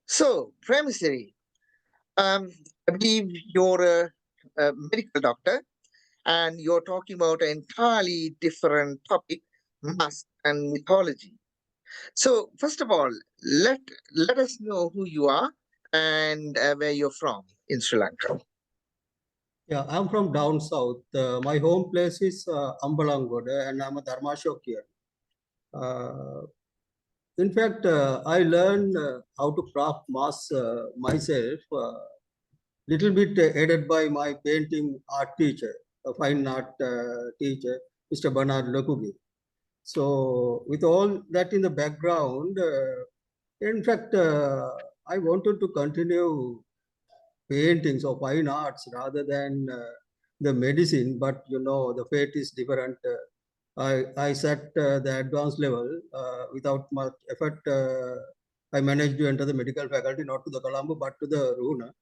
So, Premasiri, I believe you're a medical doctor and you're talking about an entirely different topic, mask and mythology. So, first of all, let let us know who you are and where you're from in Sri Lanka. Yeah, I'm from down south. My home place is Ambalangoda, and I'm a Dharmashokya. Uh, in fact, I learned how to craft masks myself, little bit aided by my painting art teacher, a fine art teacher, Mr. Bernard Lokugi. So, with all that in the background, in fact, I wanted to continue paintings or fine arts rather than the medicine, but the fate is different. I sat the advanced level without much effort. I managed to enter the medical faculty, not to the Colombo, but to the Runa.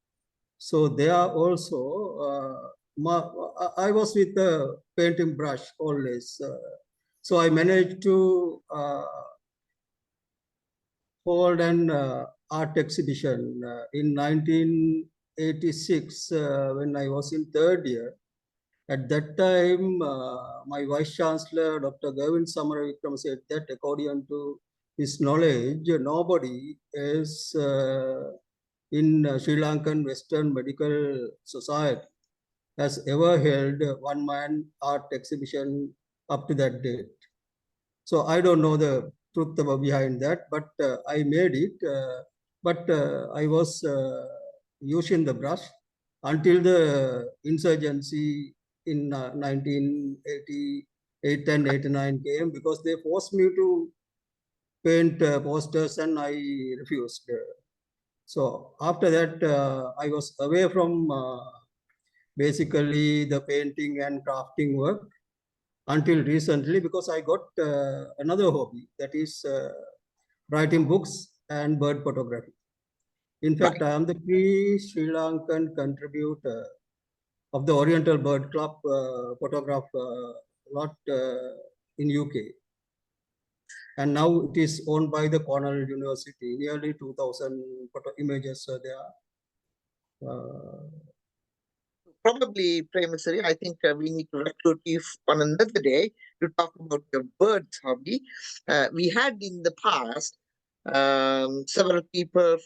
So there also, I was with the painting brush always. So I managed to hold an art exhibition in 1986 when I was in third year. At that time, my Vice Chancellor, Dr. Gavin Samaravikram, said that according to his knowledge, nobody is in Sri Lankan Western Medical Society has ever held one-man art exhibition up to that date. So I don't know the truth behind that, but I made it. But I was using the brush until the insurgency in 1988 and 89 came, because they forced me to paint posters and I refused. So after that, I was away from basically the painting and crafting work until recently, because I got another hobby, that is writing books and bird photography. In fact, I am the key Sri Lankan contributor of the Oriental Bird Club photograph lot in UK. And now it is owned by the Cornell University. Nearly 2,000 photo images there. Probably, Premasiri, I think we need to recruit you on another day to talk about your birds hobby. We had in the past several people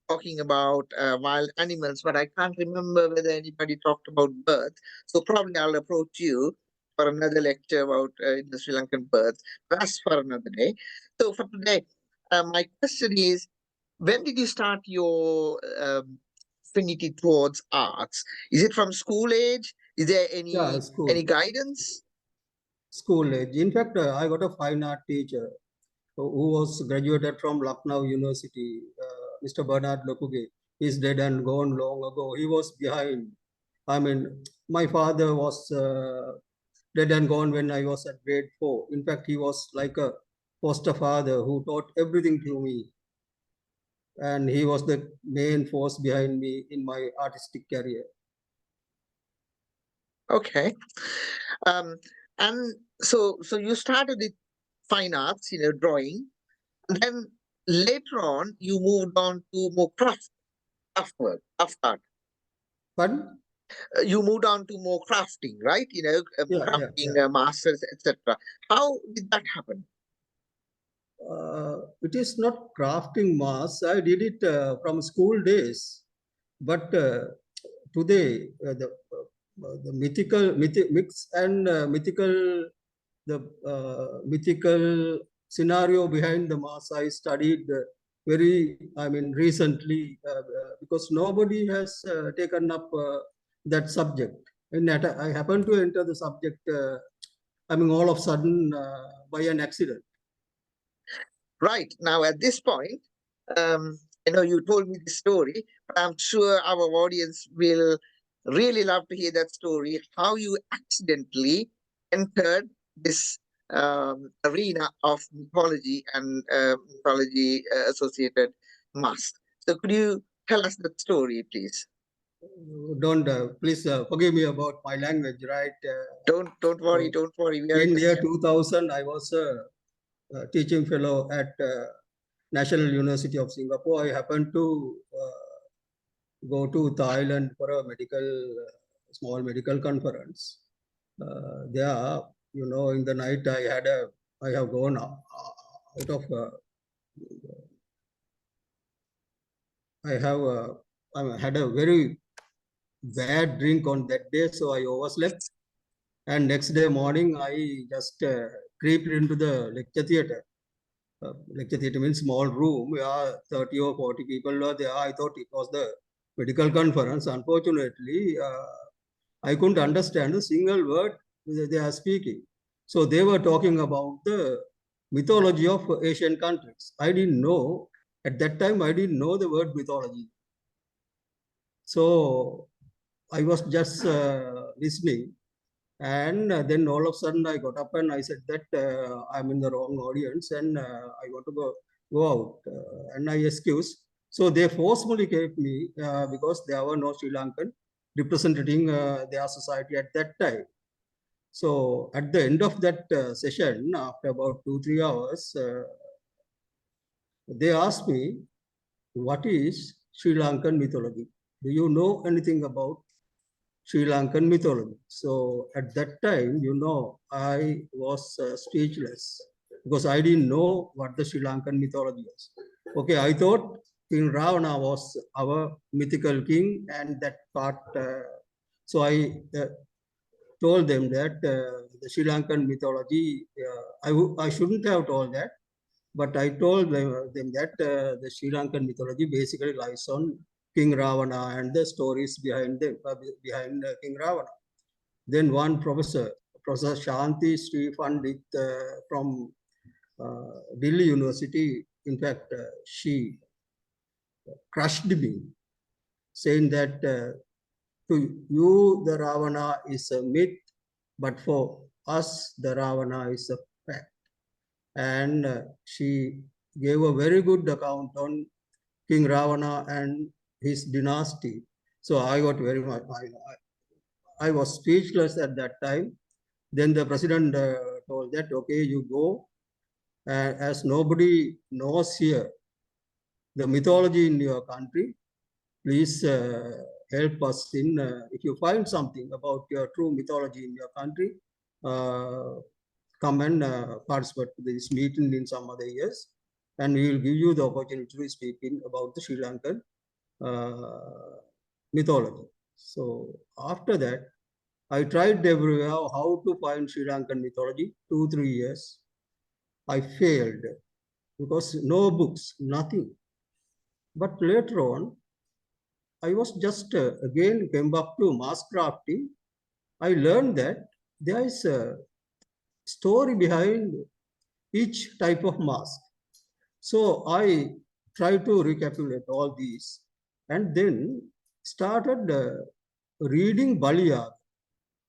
talking about wild animals, but I can't remember whether anybody talked about birds. So probably I'll approach you for another lecture about the Sri Lankan birds. That's for another day. So for today, my question is, when did you start your affinity towards arts? Is it from school age? Is there Yeah, any guidance? school age. In fact, I got a fine art teacher who was graduated from Lucknow University, Mr. Bernard Lokuge. He's dead and gone long ago. He was behind. I mean, my father was dead and gone when I was at grade 4. In fact, he was like a foster father who taught everything to me. And he was the main force behind me in my artistic career. Okay. Um, and so you started with fine arts, drawing, and then later on you moved on to more craft art. Pardon? You moved on to more crafting, right? Crafting masters, etc. How did that happen? It is not crafting mass. I did it from school days, but today the mix and mythical scenario behind the mass I studied recently, because nobody has taken up that subject. And I happened to enter the subject, all of a sudden by an accident. Right. Now, at this point, you told me the story, but I'm sure our audience will really love to hear that story, how you accidentally entered this arena of mythology and mythology associated masks. So, could you tell us that story, please? Don't please forgive me about my language, right? Don't worry, don't worry. In year 2000, I was a teaching fellow at National University of Singapore. I happened to go to Thailand for a small medical conference. There, in the night I have gone out of, I had a very bad drink on that day, so I overslept. And next day morning, I just creeped into the lecture theater. Lecture theater means small room. 30 or 40 people were there. I thought it was the medical conference. Unfortunately, I couldn't understand a single word they are speaking. So they were talking about the mythology of Asian countries. I didn't know, at that time, I didn't know the word mythology. So I was just listening. And then all of a sudden I got up and I said that I'm in the wrong audience and I want to go out. And I excused. So they forcefully gave me because there were no Sri Lankan representing their society at that time. So at the end of that session, after about 2-3 hours, they asked me, what is Sri Lankan mythology? Do you know anything about Sri Lankan mythology? So at that time, I was speechless because I didn't know what the Sri Lankan mythology was. Okay, I thought King Ravana was our mythical king and that part. So I told them that the Sri Lankan mythology, I shouldn't have told that, but I told them that the Sri Lankan mythology basically lies on King Ravana and the stories behind King Ravana. Then one Professor Shanti Sri Pandit from Delhi University, in fact, she crushed me, saying that to you the Ravana is a myth, but for us the Ravana is a fact. And she gave a very good account on King Ravana and his dynasty. So I got very much, I was speechless at that time. Then the president told that, okay, you go, as nobody knows here the mythology in your country, please help us in, if you find something about your true mythology in your country, come and participate to this meeting in some other years, and we will give you the opportunity to speak about the Sri Lankan mythology. So after that, I tried everywhere how to find Sri Lankan mythology, 2-3 years. I failed because no books, nothing. But later on, I was just again came back to mask crafting. I learned that there is a story behind each type of mask. So I tried to recapitulate all these and then started reading Baliya.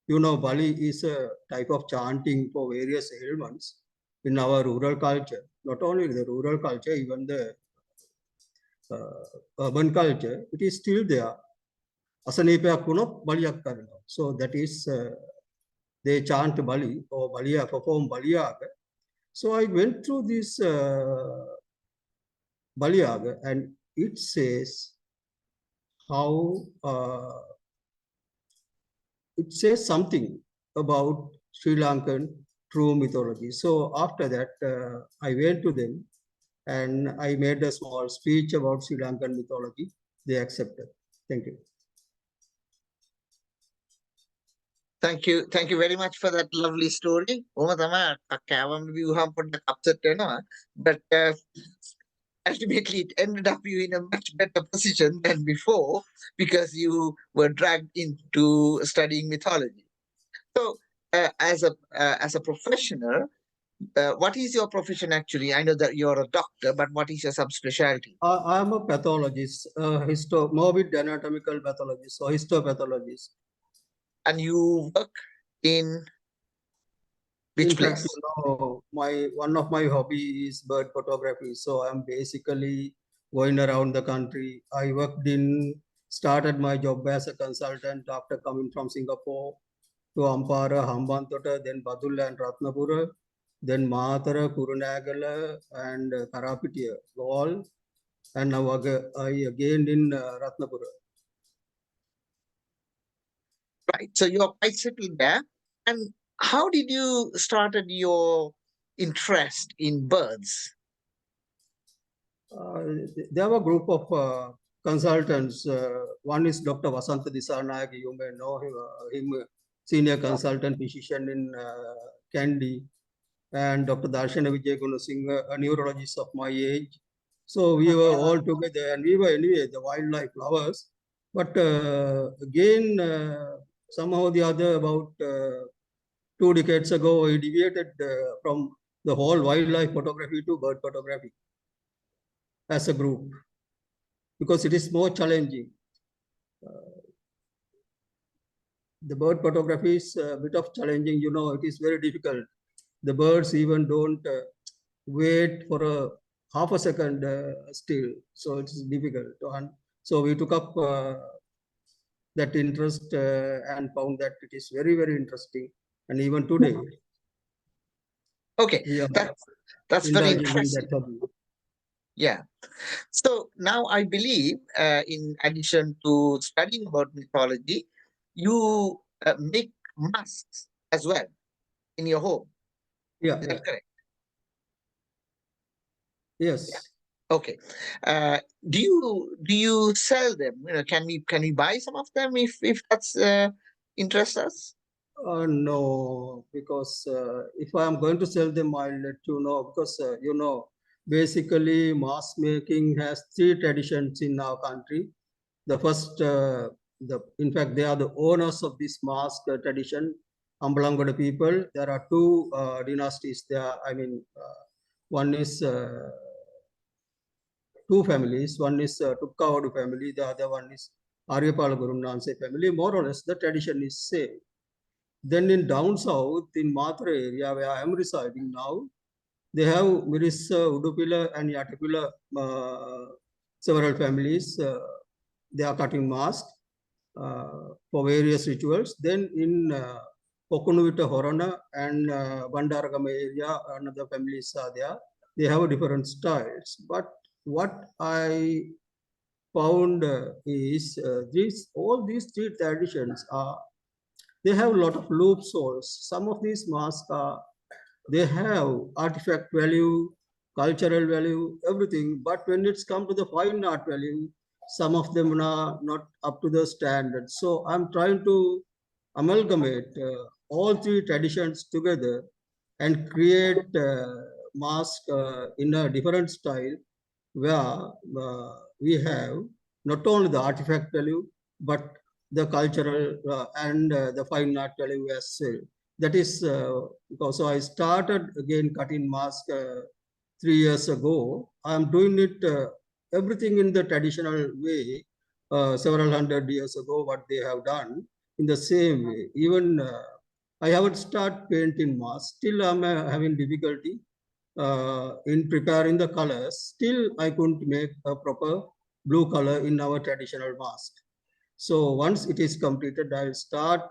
Bali is a type of chanting for various ailments in our rural culture. Not only the rural culture, even the urban culture, it is still there. Asanipayak wunot baliyak karana. So that is, they chant Bali or Baliya, perform Baliyaga. So I went through this Baliyaga and it says how, it says something about Sri Lankan true mythology. So after that, I went to them and I made a small speech about Sri Lankan mythology. They accepted. Thank you. Thank you. Thank you very much for that lovely story. But ultimately it ended up you in a much better position than before because you were dragged into studying mythology. So as a professional, what is your profession actually? I know that you're a doctor, but what is your subspecialty? I'm a pathologist, morbid anatomical pathologist, or histopathologist. And you work in which In place? fact, one of my hobby is bird photography. So I'm basically going around the country. I started my job as a consultant after coming from Singapore to Ampara, Hambantota, then Badulla and Ratnapura. then Mathara, Kurunagala, and Karapitiya, all, and now I again in Ratnapura. Right. So you're quite settled there. And how did you started your interest in birds? There were a group of consultants. One is Dr. Vasanta Disarnayak, you may know him, senior consultant physician in Kandy, and Dr. Darshana Vijay Gunasinghe, a neurologist of my age. So we were all together, and we were anyway the wildlife lovers. But again, somehow or the other, about 2 decades ago, I deviated from the whole wildlife photography to bird photography as a group, because it is more challenging. The bird photography is a bit of challenging, it is very difficult. The birds even don't wait for a half a second still, so it's difficult to hunt. So we took up that interest and found that it is very, very interesting. And even today, Okay, we are that's very indulging in interesting. that hobby. Yeah. So now I believe, in addition to studying about mythology, you make masks as well in your home. Yeah, Is yeah. that correct? Yes. Okay. Do you sell them? Can we buy some of them if that's interests us? No, because if I am going to sell them, I'll let you know. Because basically, mask making has 3 traditions in our country. The first, in fact, they are the owners of this mask tradition, Ambalangoda people. There are 2 dynasties there. I mean, one is 2 families. One is Tukkavadu family. The other one is Aryapala Gurunanse family. More or less, the tradition is same. Then in down south, in Mathura area where I am residing now, they have Mirissa, Udupila, and Yatapila, several families. They are cutting masks for various rituals. Then in Pokunuvita Horana and Bandaragama area, another families are there. They have different styles. But what I found is all these 3 traditions are, they have a lot of loopholes. Some of these masks are, they have artifact value, cultural value, everything. But when it's come to the fine art value, some of them are not up to the standard. So I'm trying to amalgamate all 3 traditions together and create mask in a different style, where we have not only the artifact value, but the cultural and the fine art value as well. That is because so I started again cutting mask 3 years ago. I'm doing it everything in the traditional way, several hundred years ago, what they have done in the same way. Even I haven't started painting mask. Still, I'm having difficulty in preparing the colors. Still, I couldn't make a proper blue color in our traditional mask. So once it is completed, I'll start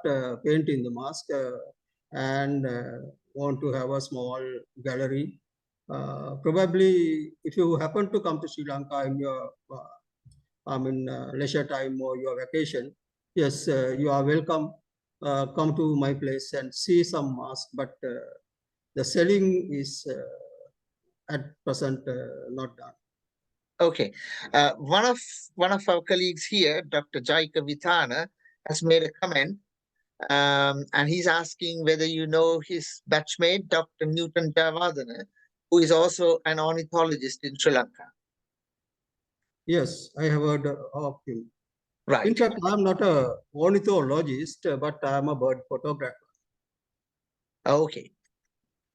painting the mask and want to have a small gallery. Probably, if you happen to come to Sri Lanka in your leisure time or your vacation, yes, you are welcome. Come to my place and see some mask, but the selling is at present not done. Okay. One of our colleagues here, Dr. Jaika Vitana, has made a comment, and he's asking whether you know his batchmate, Dr. Newton Javadana, who is also an ornithologist in Sri Lanka. Yes, I have heard of him. Right. In fact, I'm not a ornithologist, but I'm a bird photographer. Okay.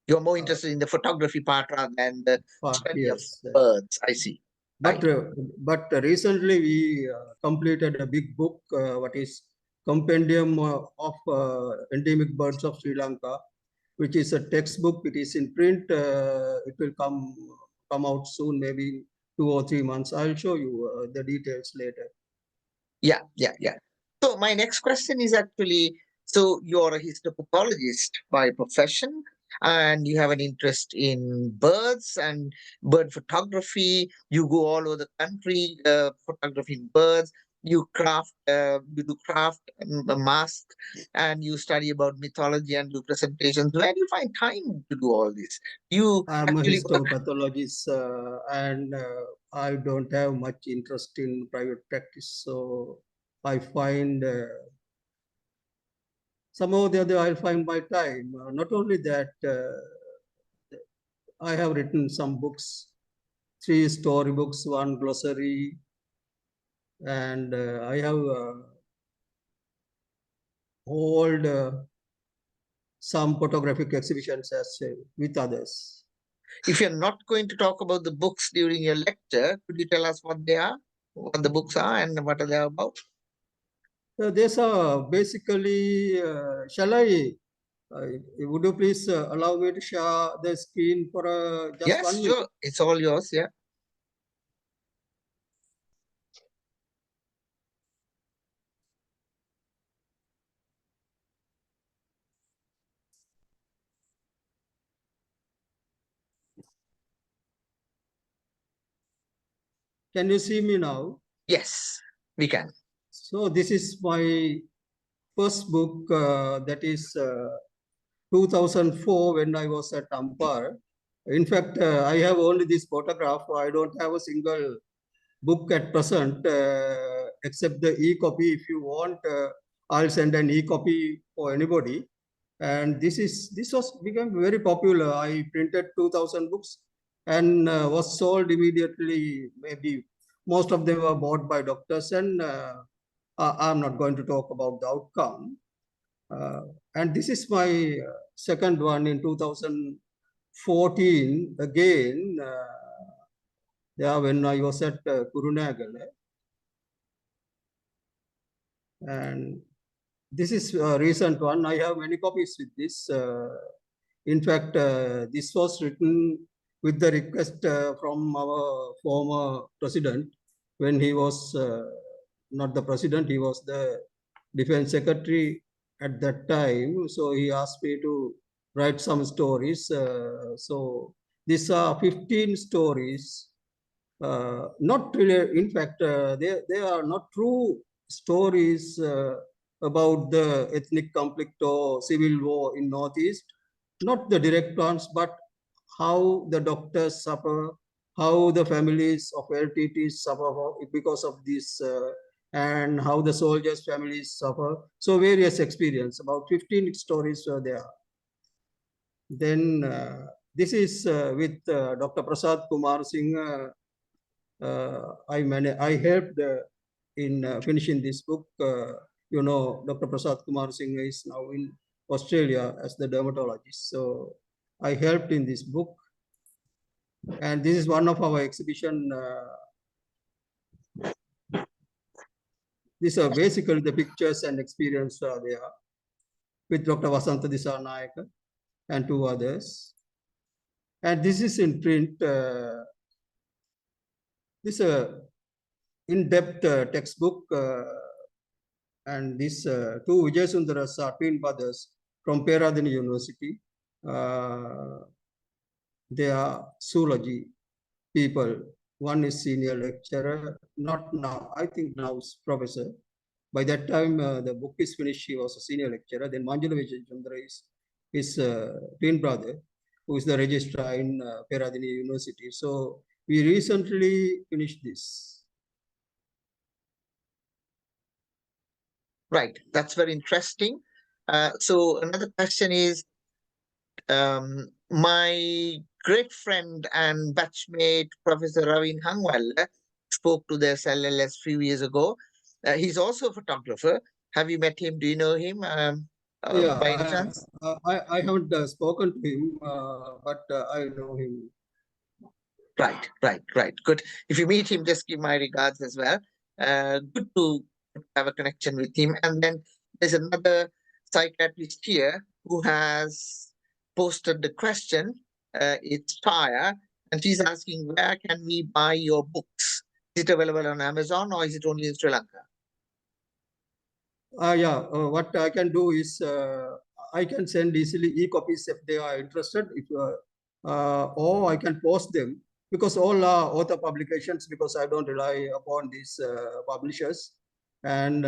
You're more interested in the photography part rather than the study of Yes. birds. I see. But Right. Recently we completed a big book, what is Compendium of Endemic Birds of Sri Lanka, which is a textbook. It is in print. It will come out soon, maybe 2 or 3 months. I'll show you the details later. Yeah. So my next question is actually, so you're a histopathologist by profession. and you have an interest in birds and bird photography. You go all over the country photographing birds. You do craft a mask, and you study about mythology and do presentations. Where do you find time to do all this? You I'm a actually work. histopathologist, and I don't have much interest in private practice. So I find somehow or the other I'll find my time. Not only that, I have written some books, 3 storybooks, 1 glossary, and I have hold some photographic exhibitions as with others. If you're not going to talk about the books during your lecture, could you tell us what they are, what the books are, and what are they about? These are basically, shall I, would you please allow me to share the screen for just 1 Yes, minute? sure. It's all yours. Yeah. Can you see me now? Yes, we can. So this is my first book, that is 2004 when I was at Ampar. In fact, I have only this photograph. I don't have a single book at present, except the e-copy. If you want, I'll send an e-copy for anybody. And this was became very popular. I printed 2,000 books and was sold immediately. Maybe most of them were bought by doctors, and I'm not going to talk about the outcome. And this is my second one in 2014 again. Yeah, when I was at Kurunagala. And this is a recent one. I have many copies with this. In fact, this was written with the request from our former president when he was not the president, he was the defense secretary at that time. So he asked me to write some stories. So these are 15 stories. Not really, in fact, they are not true stories about the ethnic conflict or civil war in Northeast, not the direct ones, but how the doctors suffer, how the families of LTTs suffer because of this, and how the soldiers' families suffer. So various experience, about 15 stories were there. Then this is with Dr. Prasad Kumar Singh. I helped in finishing this book. Dr. Prasad Kumar Singh is now in Australia as the dermatologist. So I helped in this book. And this is one of our exhibition. These are basically the pictures and experience there with Dr. Vasanta Disarnayaka and 2 others. And this is in print. This is a in-depth textbook. And these 2 Vijayasundaras are twin brothers from Peradeniya University. They are zoology people. One is senior lecturer, not now, I think now is professor. By that time, the book is finished, he was a senior lecturer. Then Manjula Vijayachandra is his twin brother, who is the registrar in Peradeniya University. So we recently finished this. Right. That's very interesting. So another question is, my great friend and batchmate, Professor Ravin Hangwal, spoke to the SLLS few years ago. He's also a photographer. Have you met him? Do you know him Yeah, by any chance? I haven't spoken to him, but I know him. Right. Good. If you meet him, just give my regards as well. Good to have a connection with him. And then there's another psychiatrist here who has posted the question. It's Taya, and she's asking, where can we buy your books? Is it available on Amazon or is it only in Sri Lanka? Yeah, what I can do is I can send easily e-copies if they are interested. If or I can post them, because all are author publications, because I don't rely upon these publishers, and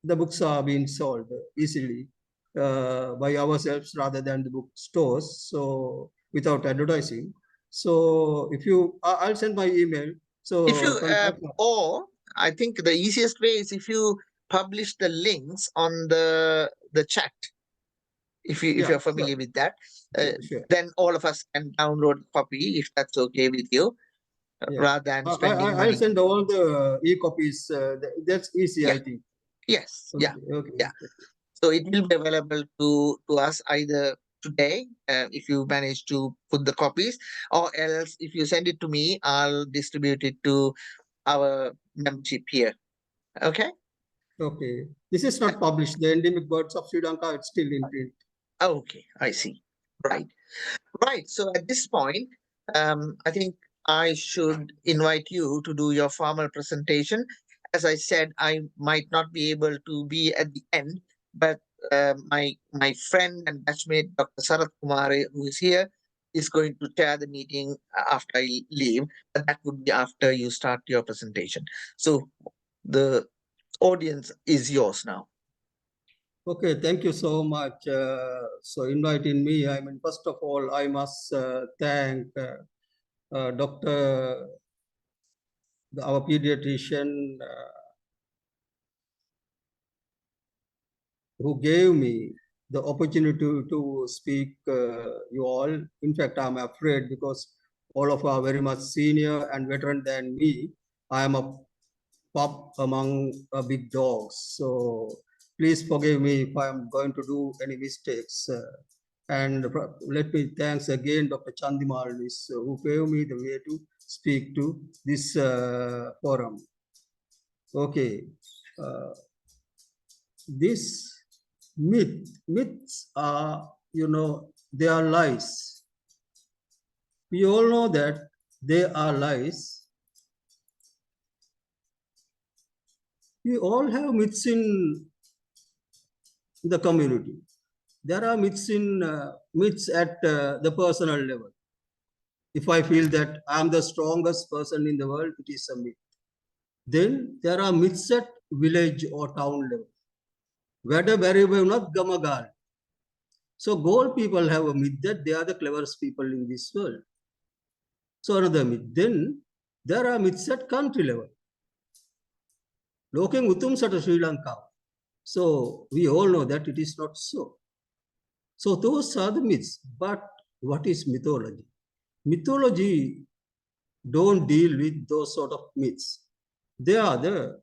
the books are being sold easily by ourselves rather than the bookstores, so without advertising. So if you, I'll send my email. So If you contact. or I think the easiest way is if you publish the links on the chat. If Yeah, you're familiar with that, sure. then all of us can download a copy if that's okay with you, Yeah, rather than spending I'll money. send all the e-copies. That's easy, Yeah. I think. Yes. Yeah. Okay. Yeah. So it will be available to us either today, if you manage to put the copies, or else if you send it to me, I'll distribute it to our membership here. Okay. Okay. This is not published. The endemic birds of Sri Lanka, it's still in print. Okay, I see. Right. Right. So at this point, I think I should invite you to do your formal presentation. As I said, I might not be able to be at the end, but my friend and batchmate, Dr. Sarath Kumare, who is here, is going to chair the meeting after I leave. But that would be after you start your presentation. So the audience is yours now. Okay, thank you so much. So inviting me. I mean, first of all, I must thank Dr. Our pediatrician who gave me the opportunity to speak you all. In fact, I'm afraid because all of are very much senior and veteran than me. I am a pup among big dogs. So please forgive me if I'm going to do any mistakes. And let me thanks again Dr. Chandimalis, who gave me the way to speak to this forum. Okay. This myths are, they are lies. We all know that they are lies. We all have myths in the community. There are myths at the personal level. If I feel that I'm the strongest person in the world, it is a myth. Then there are myths at village or town level. Whether not gamagal. So gold people have a myth that they are the cleverest people in this world. So another myth. Then there are myths at country level. Loking utum sata Sri Lanka. So we all know that it is not so. So those are the myths. But what is mythology? Mythology don't deal with those sort of myths. They are the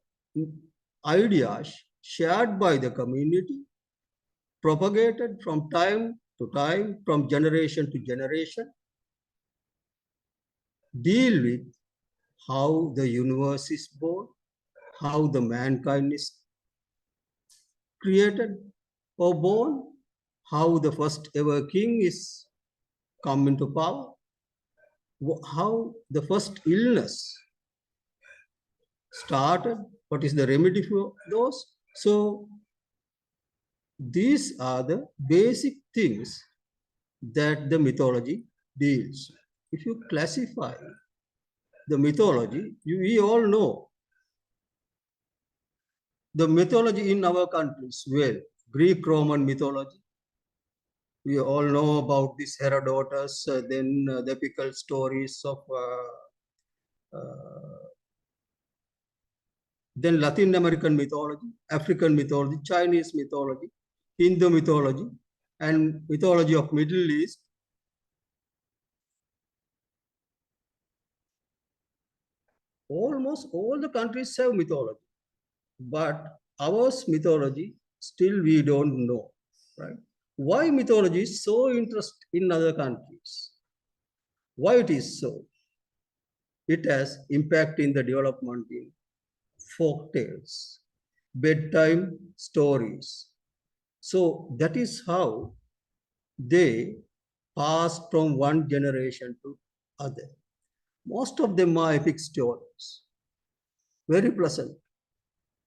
ideas shared by the community, propagated from time to time, from generation to generation, deal with how the universe is born, how the mankind is created or born, how the first ever king is come into power, how the first illness started, what is the remedy for those. So these are the basic things that the mythology deals. If you classify the mythology, we all know the mythology in our countries. Well, Greek Roman mythology, we all know about this Herodotus, then the epical stories of then Latin American mythology, African mythology, Chinese mythology, Hindu mythology, and mythology of Middle East. Almost all the countries have mythology, but ours mythology still we don't know, right? Why mythology is so interesting in other countries? Why it is so? It has impact in the development in folk tales, bedtime stories. So that is how they pass from one generation to other. Most of them are epic stories, very pleasant.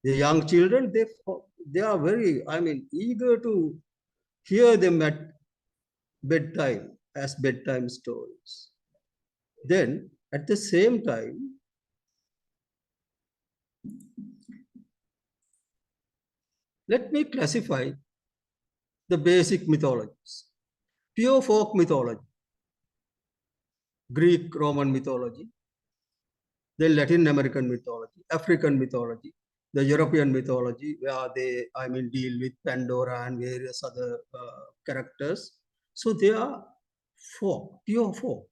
The young children, they are very, eager to hear them at bedtime as bedtime stories. Then at the same time, let me classify the basic mythologies. Pure folk mythology, Greek, Roman mythology, the Latin American mythology, African mythology, the European mythology, where they, deal with Pandora and various other characters. So they are folk, pure folk,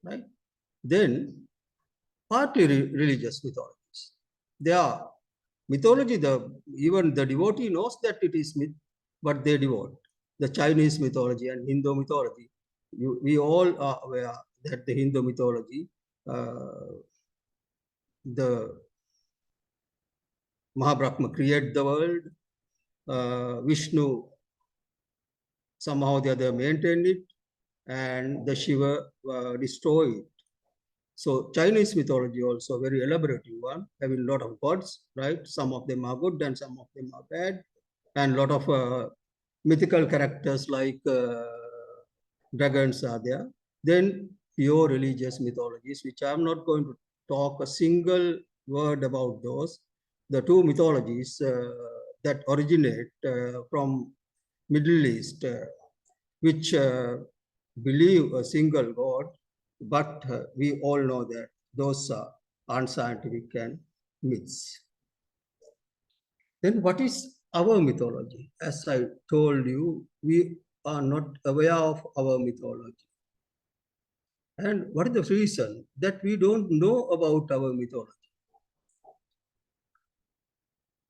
right? Then partly religious mythologies. They are mythology, even the devotee knows that it is myth, but they devote. The Chinese mythology and Hindu mythology, we all are aware that the Hindu mythology, the Mahabrahma created the world, Vishnu somehow or the other maintained it, and the Shiva destroyed it. So Chinese mythology also very elaborative one, having a lot of gods, right? Some of them are good and some of them are bad, and a lot of mythical characters like dragons are there. Then pure religious mythologies, which I'm not going to talk a single word about those. The two mythologies that originate from Middle East, which believe a single God, but we all know that those are unscientific and myths. Then what is our mythology? As I told you, we are not aware of our mythology. And what is the reason that we don't know about our mythology?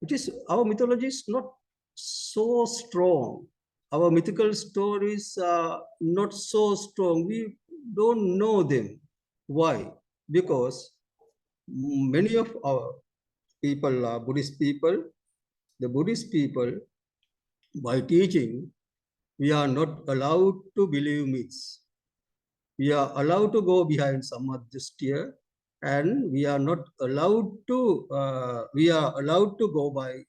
It is our mythology is not so strong. Our mythical stories are not so strong. We don't know them. Why? Because many of our people are Buddhist people. The Buddhist people, by teaching, we are not allowed to believe myths. We are allowed to go behind Samadhisthya, and we are not allowed to, we are allowed to go by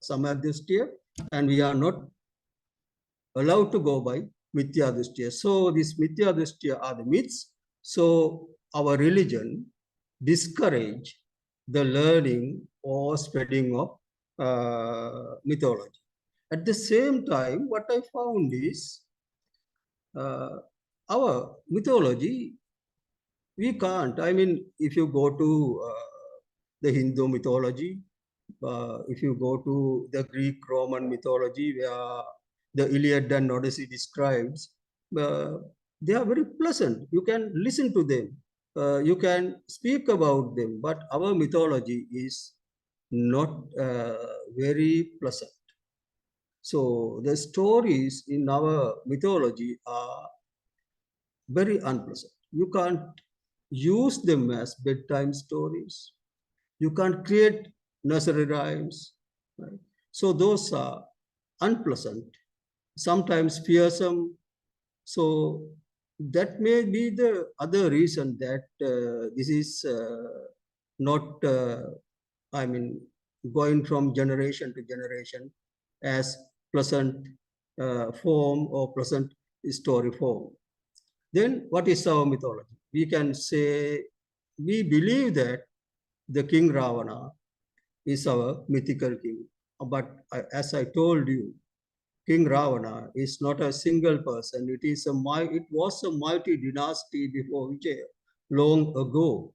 Samadhisthya, and we are not allowed to go by Mithya. So these Mithya are the myths. So our religion discourage the learning or spreading of mythology. At the same time, what I found is our mythology, we can't. If you go to the Hindu mythology, if you go to the Greek Roman mythology, where the Iliad and Odyssey describes, they are very pleasant. You can listen to them. You can speak about them, but our mythology is not very pleasant. So the stories in our mythology are very unpleasant. You can't use them as bedtime stories. You can't create nursery rhymes. Right? So those are unpleasant, sometimes fearsome. So that may be the other reason that this is not, going from generation to generation as pleasant form or pleasant story form. Then what is our mythology? We can say, we believe that the King Ravana is our mythical king. But as I told you, King Ravana is not a single person. It was a mighty dynasty before Vijaya, long ago.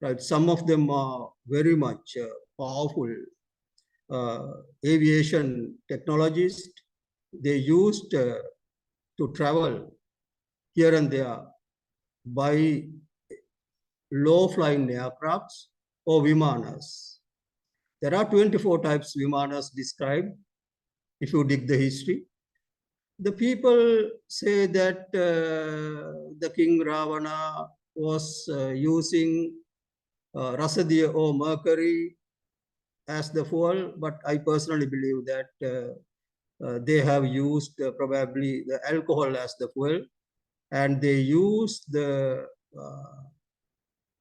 Right? Some of them are very much powerful aviation technologists. They used to travel here and there by low-flying aircrafts or vimanas. There are 24 types vimanas described if you dig the history. The people say that the King Ravana was using Rasadiya or mercury as the fuel, but I personally believe that they have used probably the alcohol as the fuel, and they use the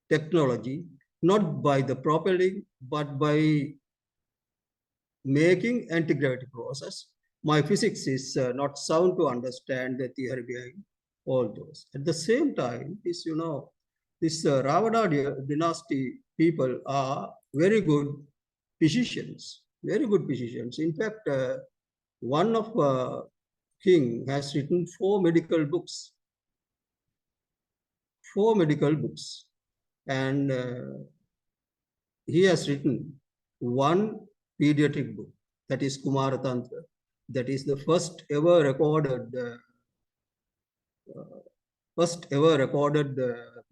technology not by the propelling, but by making anti-gravity process. My physics is not sound to understand the theory behind all those. At the same time, this, this Ravana dynasty people are very good physicians, very good physicians. In fact, one of king has written 4 medical books, and he has written one pediatric book, that is Kumara Tantra. That is the first ever recorded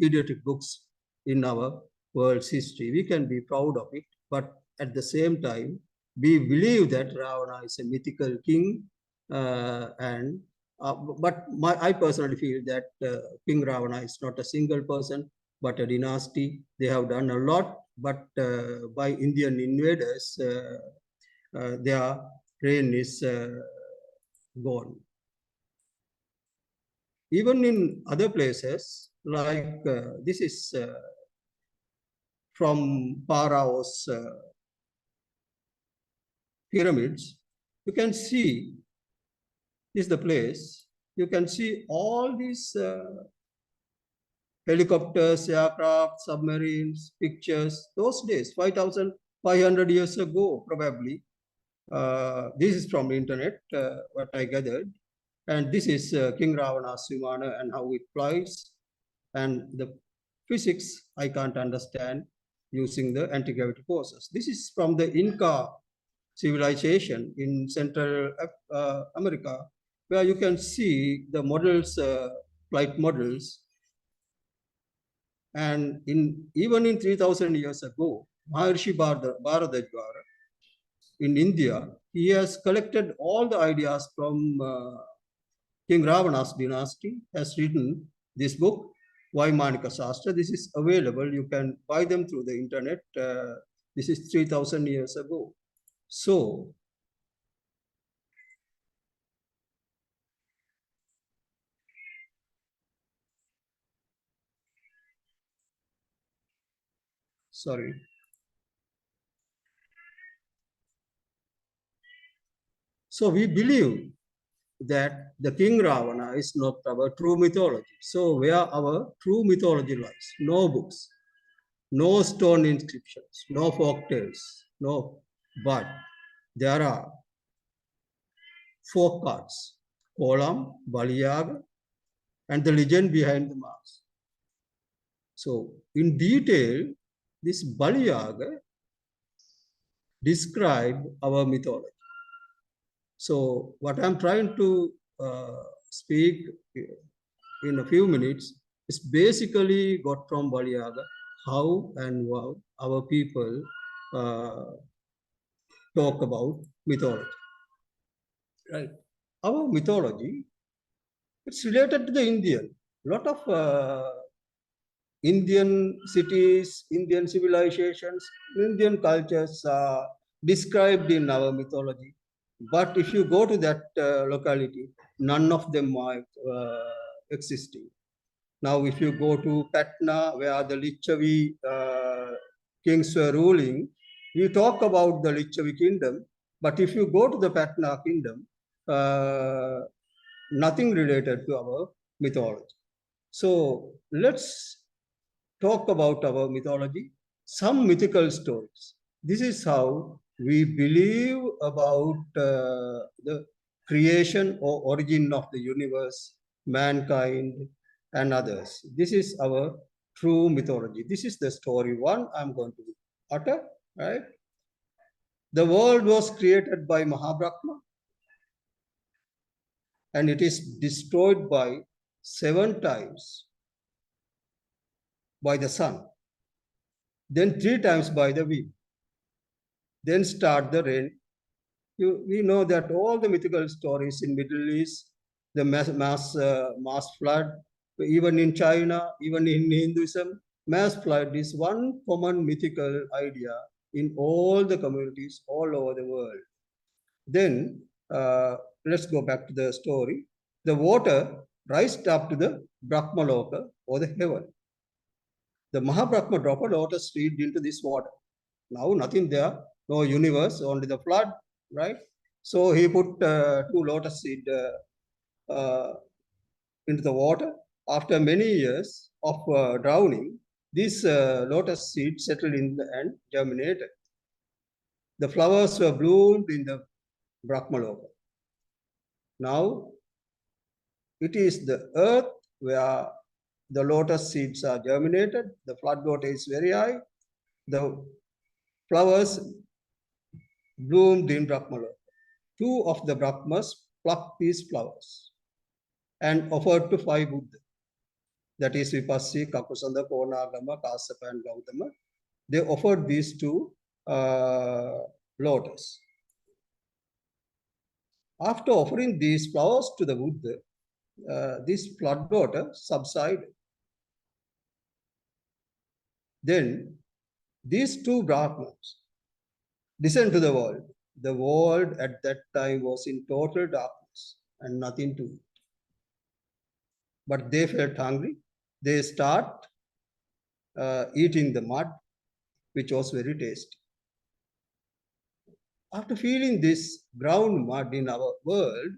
pediatric books in our world's history. We can be proud of it, but at the same time, we believe that Ravana is a mythical king, but I personally feel that King Ravana is not a single person, but a dynasty. They have done a lot, but by Indian invaders, their reign is gone. Even in other places, like this is from Pharaoh's pyramids, you can see, this is the place, you can see all these helicopters, aircraft, submarines, pictures, those days, 5,500 years ago, probably. This is from the internet, what I gathered. And this is King Ravana's Vimana and how it flies. And the physics, I can't understand using the anti-gravity forces. This is from the Inca civilization in Central America, where you can see the models, flight models. And even in 3,000 years ago, Maharishi Bharadwaj in India, he has collected all the ideas from King Ravana's dynasty, has written this book, Vaimanika Shastra. This is available. You can buy them through the internet. This is 3,000 years ago. So, sorry. So we believe that the King Ravana is not our true mythology. So where our true mythology lies? No books, no stone inscriptions, no folk tales, no, but there are folk arts, Kolam, Baliyaga, and the legend behind the mask. So in detail, this Baliyaga describe our mythology. So what I'm trying to speak in a few minutes is basically got from Baliyaga, how and how our people talk about mythology. Right. Our mythology, it's related to the Indian. A lot of Indian cities, Indian civilizations, Indian cultures are described in our mythology. But if you go to that locality, none of them are existing. Now, if you go to Patna, where the Lichavi kings were ruling, we talk about the Lichavi kingdom. But if you go to the Patna kingdom, nothing related to our mythology. So let's talk about our mythology, some mythical stories. This is how we believe about the creation or origin of the universe, mankind, and others. This is our true mythology. This is the story one I'm going to utter, right? The world was created by Mahabrahma, and it is destroyed by 7 times by the sun, then 3 times by the wind, then start the rain. We know that all the mythical stories in Middle East, the mass flood, even in China, even in Hinduism, mass flood is one common mythical idea in all the communities all over the world. Then let's go back to the story. The water rised up to the Brahmaloka or the heaven. The Mahabrahma dropped a lotus seed into this water. Now nothing there, no universe, only the flood, right? So he put 2 lotus seed into the water. After many years of drowning, these lotus seeds settled in and germinated. The flowers were bloomed in the Brahmaloka. Now it is the earth where the lotus seeds are germinated. The floodwater is very high. The flowers bloomed in Brahmaloka. 2 of the Brahmas plucked these flowers and offered to 5 Buddhas. That is Vipassi, Kakusanda, Purnagama, Kassapa, and Gautama. They offered these 2 lotus. After offering these flowers to the Buddha, this floodwater subsided. Then these 2 Brahmins descended to the world. The world at that time was in total darkness and nothing to eat. But they felt hungry. They start eating the mud, which was very tasty. After feeling this ground mud in our world,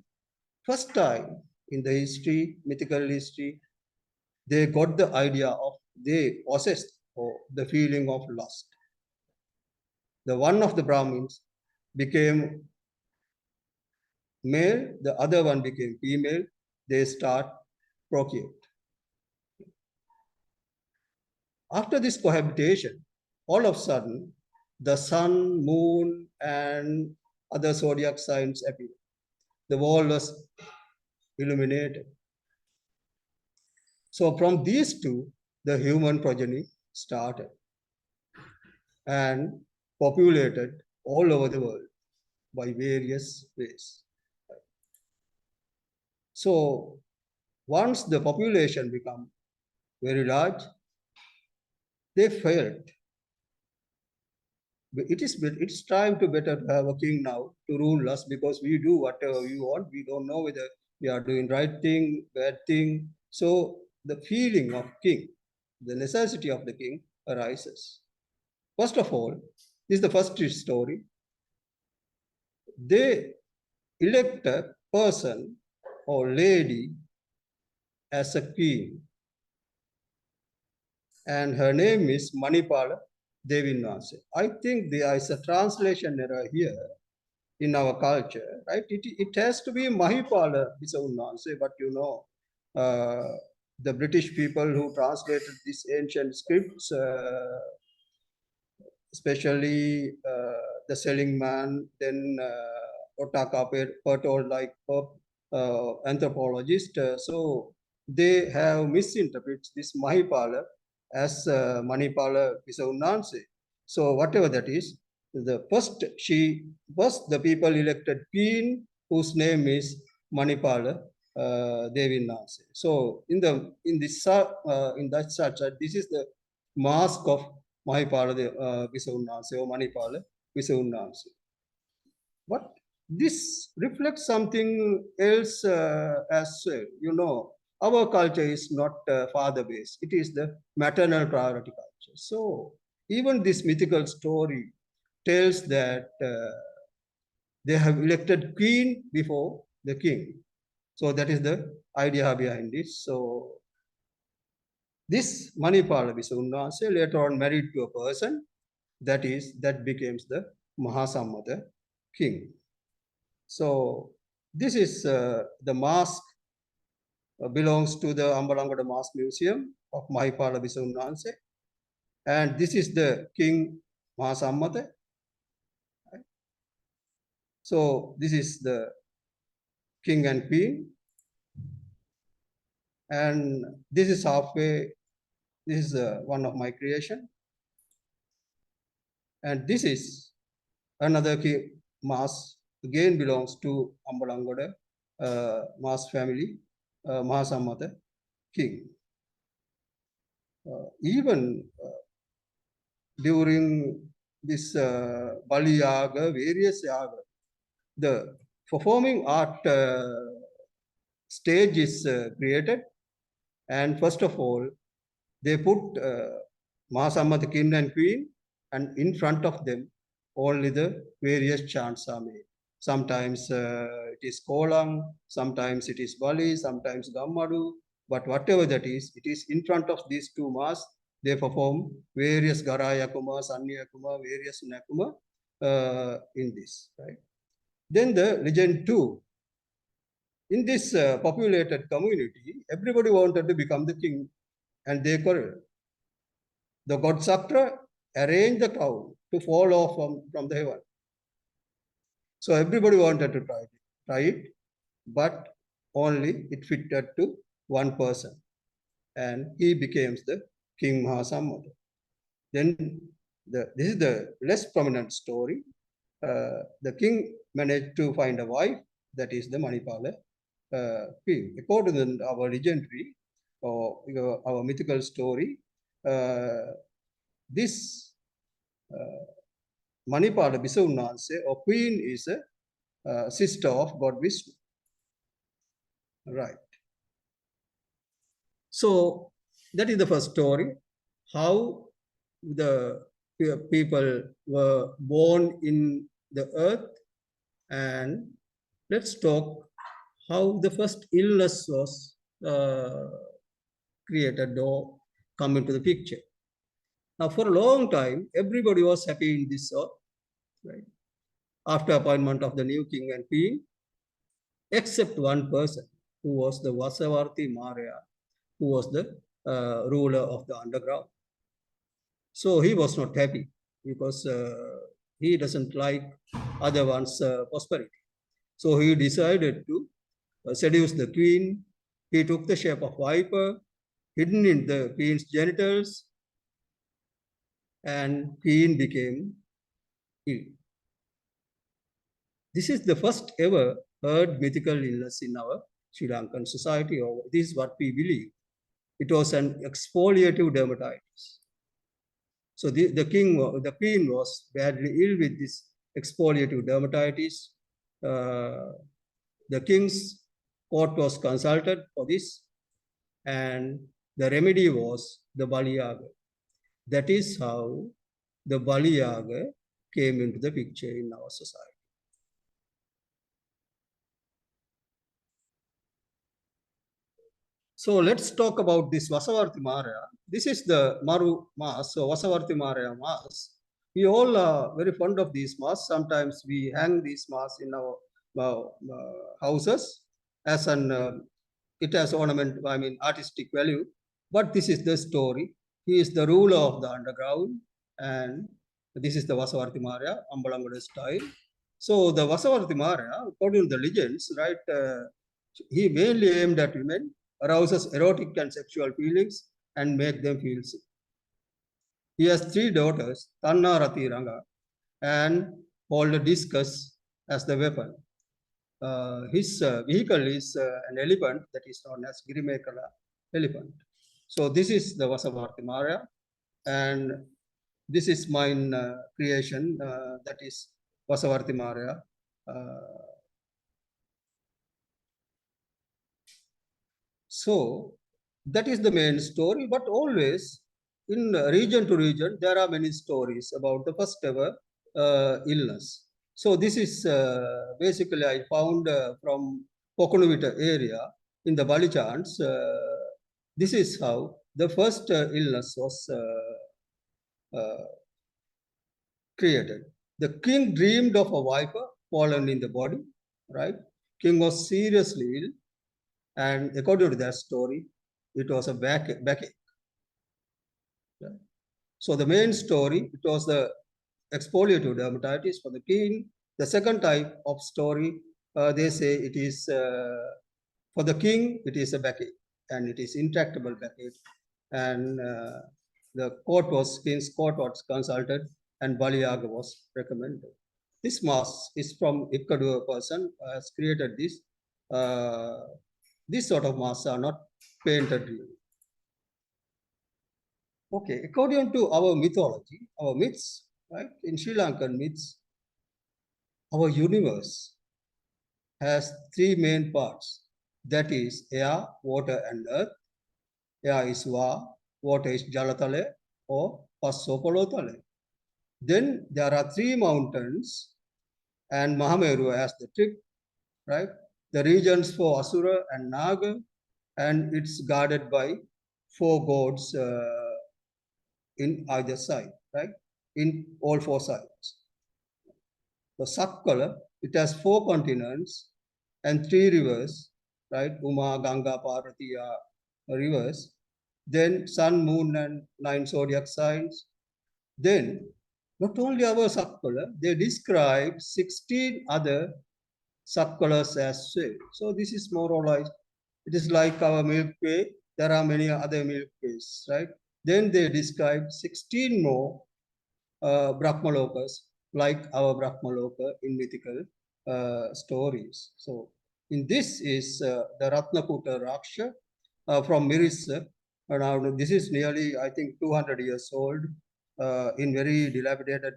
first time in the history, mythical history, they got the idea of, they possessed the feeling of lust. The one of the Brahmins became male, the other one became female. They start procreate. After this cohabitation, all of a sudden, the sun, moon, and other zodiac signs appeared. The world was illuminated. So from these 2, the human progeny started and populated all over the world by various ways. So once the population became very large, they felt it's time to better have a king now to rule us, because we do whatever we want. We don't know whether we are doing right thing, bad thing. So the feeling of king, the necessity of the king arises. First of all, this is the first story. They elect a person or lady as a queen, and her name is Manipala Devinase. I think there is a translation error here in our culture, right? It has to be Mahipala Visaunase, but you know, the British people who translated these ancient scripts, especially the selling man, then Otaka Pertol, like anthropologist. So they have misinterpreted this Mahipala as Manipala Visaunanse. So whatever that is, the first the people elected queen whose name is Manipala Devinase. So in that such this is the mask of Mahipala Visaunanse or Manipala Visaunanse. But this reflects something else as well. You know, our culture is not father-based. It is the maternal priority culture. So even this mythical story tells that they have elected queen before the king. So that is the idea behind this. So this Manipala Visaunase later on married to a person that becomes the Mahasammata king. So this is the mask belongs to the Ambalangada Mask Museum of Mahipala Visaunanse, and this is the King Mahasammata. So this is the king and queen, and this is halfway. This is one of my creation, and this is another king mask, again belongs to Ambalangada mask family, Mahasammata king. Even during this Bali Yaga, various Yaga, the performing art stage is created, and first of all, they put Mahasammata king and queen, and in front of them, only the various chants are made. Sometimes it is Kolang, sometimes it is Bali, sometimes Gammadu, but whatever that is, it is in front of these two masks. They perform various Garayakuma, Sanyakuma, various Nakuma in this, right? Then the legend 2. In this populated community, everybody wanted to become the king, and they quarreled. The god Sakra arranged the cloud to fall off from the heaven. So everybody wanted to try it, but only it fitted to one person, and he becomes the King Mahasammata. Then this is the less prominent story. The king managed to find a wife, that is the Manipala queen. According to our legendary or our mythical story, this Manipala Bisavunanse or queen is a sister of God Vishnu. Right. So that is the first story, how the people were born in the earth. And let's talk how the first illness was created or come into the picture. Now, for a long time, everybody was happy in this earth, right? After appointment of the new king and queen, except one person, who was the Vasavarthi Maurya, who was the ruler of the underground. So he was not happy because he doesn't like other one's prosperity. So he decided to seduce the queen. He took the shape of viper, hidden in the queen's genitals, and queen became ill. This is the first ever heard mythical illness in our Sri Lankan society, or this is what we believe. It was an exfoliative dermatitis. So the queen was badly ill with this exfoliative dermatitis. The king's court was consulted for this, and the remedy was the Baliyaga. That is how the Baliyaga came into the picture in our society. So let's talk about this Vasavarthi Maurya. This is the Maru mask, so Vasavarthi Maurya mask. We all are very fond of these masks. Sometimes we hang these masks in our houses as it has ornament, I mean artistic value. But this is the story. He is the ruler of the underground, and this is the Vasavarthi Maurya, Ambalangada style. So the Vasavarthi Maurya, according to the legends, right, he mainly aimed at women, arouses erotic and sexual feelings, and make them feel sick. He has 3 daughters, Tanna, Rati, Ranga, and hold a discus as the weapon. His vehicle is an elephant that is known as Girimekala elephant. So this is the Vasavarthi Maurya, and this is mine creation, that is Vasavarthi Maurya. So that is the main story, but always in region to region, there are many stories about the first ever illness. So this is basically I found from Pokonuvita area in the Balichans. This is how the first illness was created. The king dreamed of a viper fallen in the body, right? King was seriously ill, and according to that story, it was a backache. Yeah. So the main story, it was the exfoliative dermatitis for the king. The second type of story, they say it is for the king, it is a backache, and it is intractable backache. And the king's court was consulted, and Baliyaga was recommended. This mask is from Ikkadu person has created this. This sort of masks are not painted really. Okay, according to our mythology, our myths, right? In Sri Lankan myths, our universe has 3 main parts. That is air, water, and earth. Air is Va, water is Jalatale or Passo Polotale. Then there are 3 mountains and Mahameru as the trick, right? The regions for Asura and Naga, and it's guarded by 4 gods in either side, right? In all 4 sides. The Sakkala, it has 4 continents and 3 rivers, right? Uma, Ganga, Parvati are rivers. Then sun, moon, and 9 zodiac signs. Then, not only our Sakkala, they describe 16 other Sakkalas as well. So this is more or less, it is like our Milky Way. There are many other Milky Ways, right? Then they describe 16 more Brahmalokas, like our Brahmaloka in mythical stories. So in this is the Ratnapura Raksha from Mirissa. Now this is nearly, I think, 200 years old in very dilapidated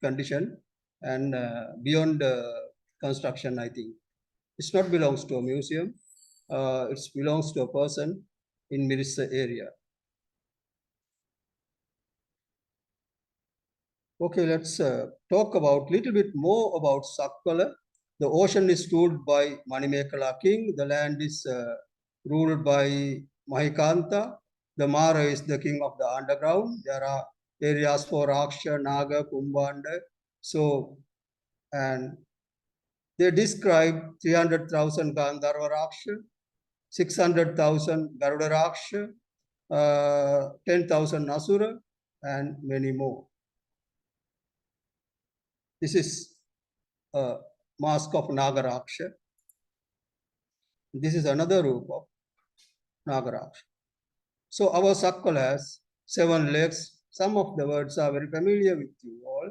condition and beyond construction, I think. It's not belongs to a museum. It belongs to a person in Mirissa area. Okay, let's talk about little bit more about Sakkala. The ocean is ruled by Manimekala king. The land is ruled by Mahikanta. The Mara is the king of the underground. There are areas for Raksha, Naga, Kumbhanda. So, and they describe 300,000 Gandharva Raksha, 600,000 Garuda Raksha, 10,000 Asura, and many more. This is a mask of Nagaraksha. This is another roop of Nagaraksha. So our Sakkala has 7 legs. Some of the words are very familiar with you all.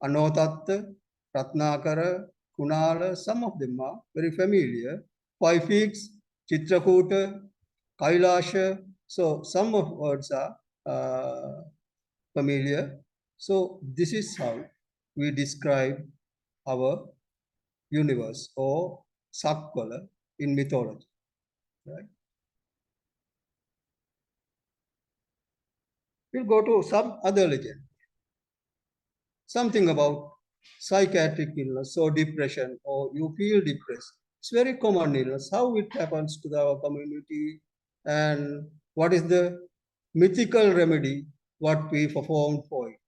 Anotatta, Ratnakara, Kunala, some of them are very familiar. 5 feet, Chitrakuta, Kailasha. So some of words are familiar. So this is how we describe our universe or Sakkala in mythology, right? We'll go to some other legend. Something about psychiatric illness or depression, or you feel depressed. It's very common illness. How it happens to our community, and what is the mythical remedy, what we performed for it.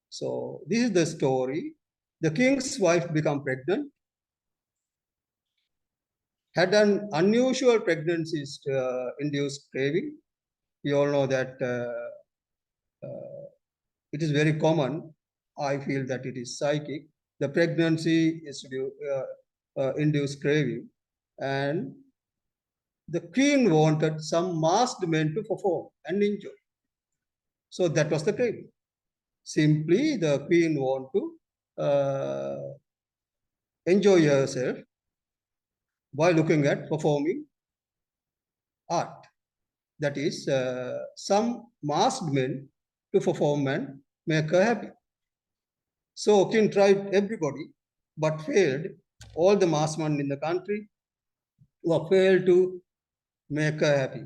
So this is the story. The king's wife became pregnant, had an unusual pregnancy induced craving. We all know that it is very common. I feel that it is psychic. The pregnancy is induced craving, and the queen wanted some masked men to perform and enjoy. So that was the craving. Simply, the queen want to enjoy herself by looking at performing art. That is, some masked men to perform and make her happy. So king tried everybody, but failed. All the masked men in the country were failed to make her happy.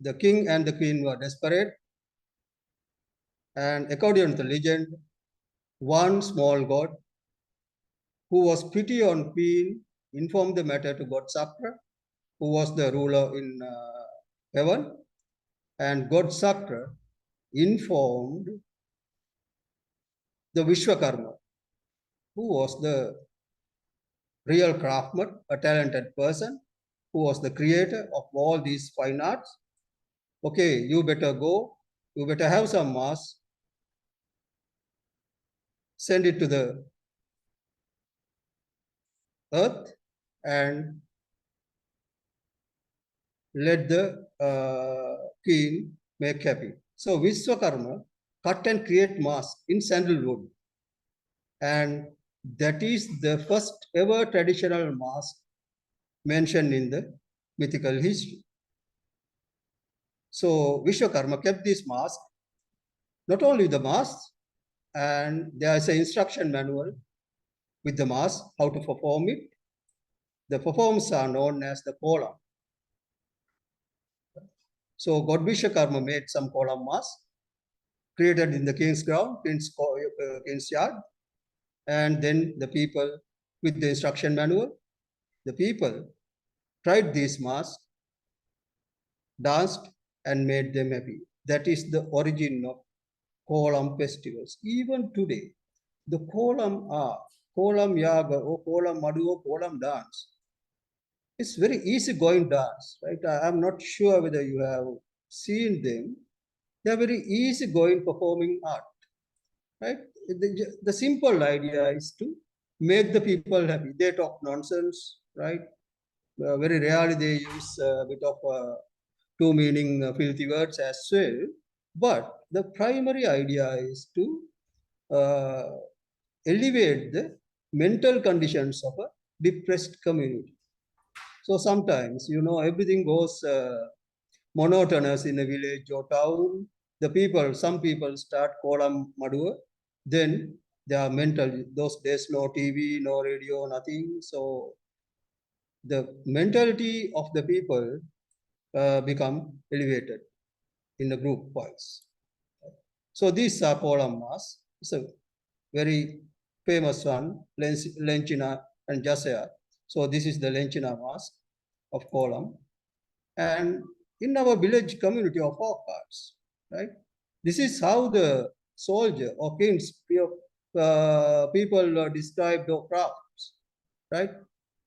The king and the queen were desperate, and according to the legend, one small god who was pity on queen informed the matter to God Sakra, who was the ruler in heaven, and God Sakra informed the Vishwakarma, who was the real craftsman, a talented person, who was the creator of all these fine arts. Okay, you better go, you better have some mass, send it to the earth, and let the king make happy. So Vishwakarma cut and create mask in sandalwood, and that is the first ever traditional mask mentioned in the mythical history. So Vishwakarma kept this mask, not only the mask, and there is an instruction manual with the mask, how to perform it. The performs are known as the kolam. So God Vishwakarma made some kolam mask, created in the king's ground, king's yard, And then the people with the instruction manual, the people tried these masks, danced, and made them happy. That is the origin of Kolam festivals. Even today, the Kolam Yaga or Kolam Madu or Kolam dance, it's very easy going dance, right? I'm not sure whether you have seen them. They're very easy going performing art, right? The simple idea is to make the people happy. They talk nonsense, right? Very rarely they use a bit of two meaning filthy words as well. But the primary idea is to uh, elevate the mental conditions of a depressed community. So sometimes, everything goes monotonous in a village or town. Some people start kolam madua, then they are mental. Those days, no TV, no radio, nothing. So the mentality of the people become elevated in the group wise. So these are kolam masks. It's a very famous one, Lenchina and Jasaya. So this is the Lenchina mask of kolam. And in our village community of folk arts, right? This is how the soldier or kings people describe the crafts, right?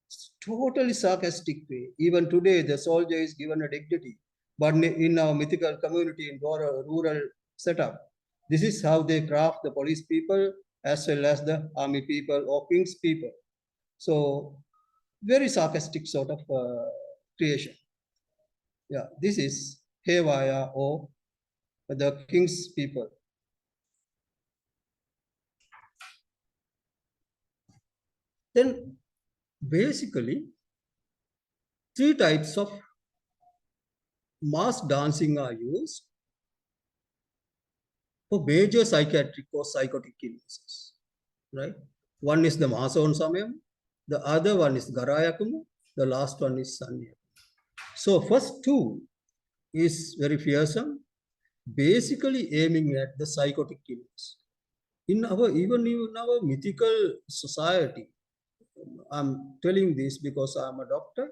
It's totally sarcastic way. Even today, the soldier is given a dignity. But in our mythical community, in rural setup, this is how they craft the police people as well as the army people or king's people. So very sarcastic sort of creation. Yeah, this is Hevaya or the king's people. Then basically, three types of mass dancing are used for major psychiatric or psychotic illnesses, right? One is the Mahason Samayam, the other one is Garayakumu, the last one is Sanya. So first two is very fearsome, basically aiming at the psychotic illness. Even in our mythical society, I'm telling this because I'm a doctor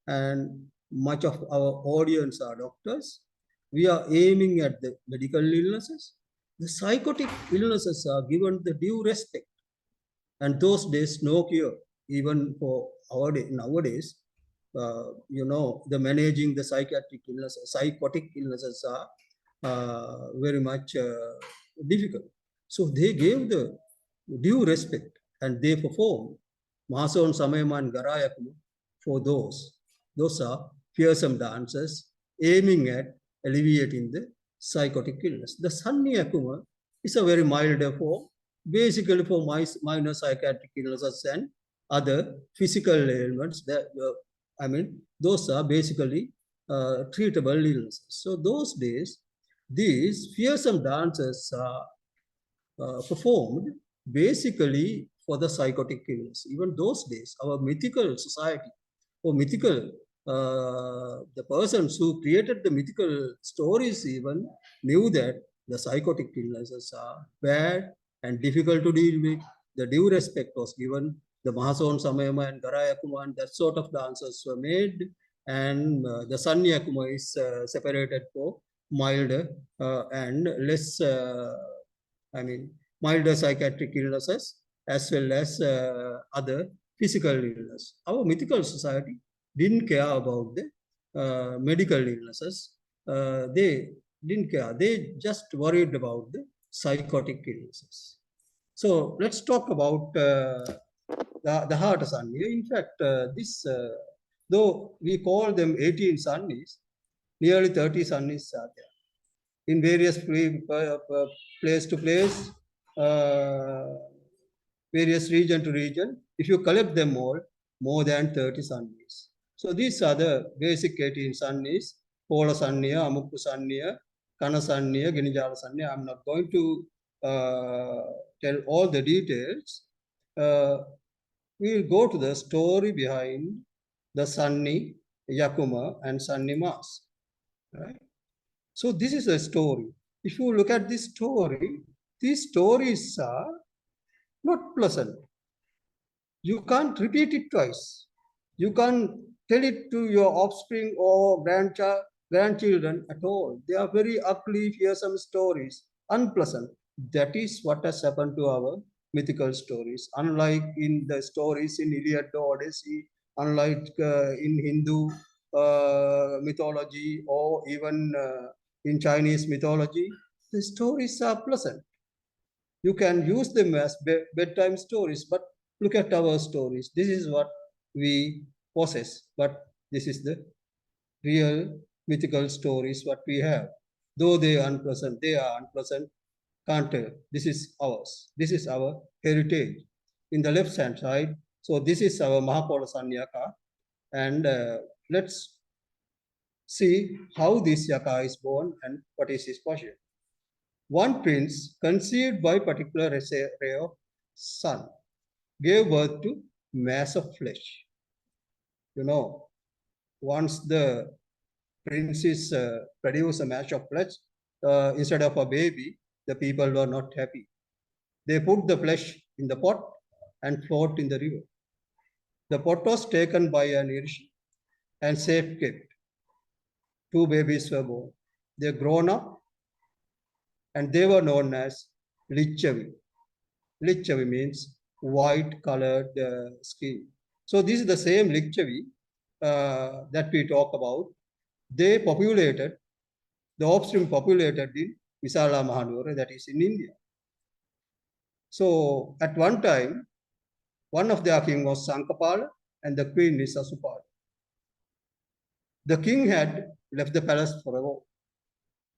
and much of our audience are doctors. We are aiming at the medical illnesses. The psychotic illnesses are given the due respect. And those days, no cure, even for nowadays, the managing the psychotic illnesses are very much difficult. So they gave the due respect and they performed Mahason Samayama and Garayakumu for those. Those are fearsome dances aiming at alleviating the psychotic illness. The Sanniyakuma is a very milder form, basically for minor psychiatric illnesses and other physical ailments. Those are basically treatable illnesses. So those days, these fearsome dances are performed basically for the psychotic illness. Even those days, our mythical society or the persons who created the mythical stories even knew that the psychotic illnesses are bad and difficult to deal with. The due respect was given. The Mahason Samayama and Garayakuma and that sort of dances were made. And the Sanyakuma is separated for milder and less milder psychiatric illnesses as well as other physical illness. Our mythical society didn't care about the medical illnesses. They didn't care. They just worried about the psychotic illnesses. So let's talk about the heart Sanni. In fact, though we call them 18 Sannis, nearly 30 Sannis are there in various place to place, various region to region. If you collect them all, more than 30 Sannis. So these are the basic 18 Sannis: Pola Sanniya, Amukku Sanniya, Kana Sanniya, Ginijala Sanniya. I'm not going to tell all the details. We will go to the story behind the Sanni, Yakuma, and Sanni Mas. Right? So this is a story. If you look at this story, these stories are not pleasant. You can't repeat it twice. You can't tell it to your offspring or grandchildren at all. They are very ugly, fearsome stories, unpleasant. That is what has happened to our mythical stories. Unlike in the stories in Iliad or Odyssey, unlike in Hindu mythology or even in Chinese mythology, the stories are pleasant. You can use them as bedtime stories, but look at our stories. This is what we possess, but this is the real mythical stories what we have. Though they are unpleasant, can't tell. This is ours. This is our heritage. In the left hand side, so this is our Mahapola Sanyaka, and let's see how this yaka is born and what is his portion. One prince, conceived by particular ray of sun, gave birth to mass of flesh. You know, once the princes produce a mass of flesh instead of a baby, the people were not happy. They put the flesh in the pot and float in the river. The pot was taken by an Rishi and safe kept. Two babies were born. They grown up and they were known as Lichavi. Lichavi means white colored skin. So this is the same Lichavi that we talk about. They populated, the offspring populated in Visala Mahanura, that is in India. So at one time, one of their king was Sankapala and the queen is Asupala. The king had left the palace for a war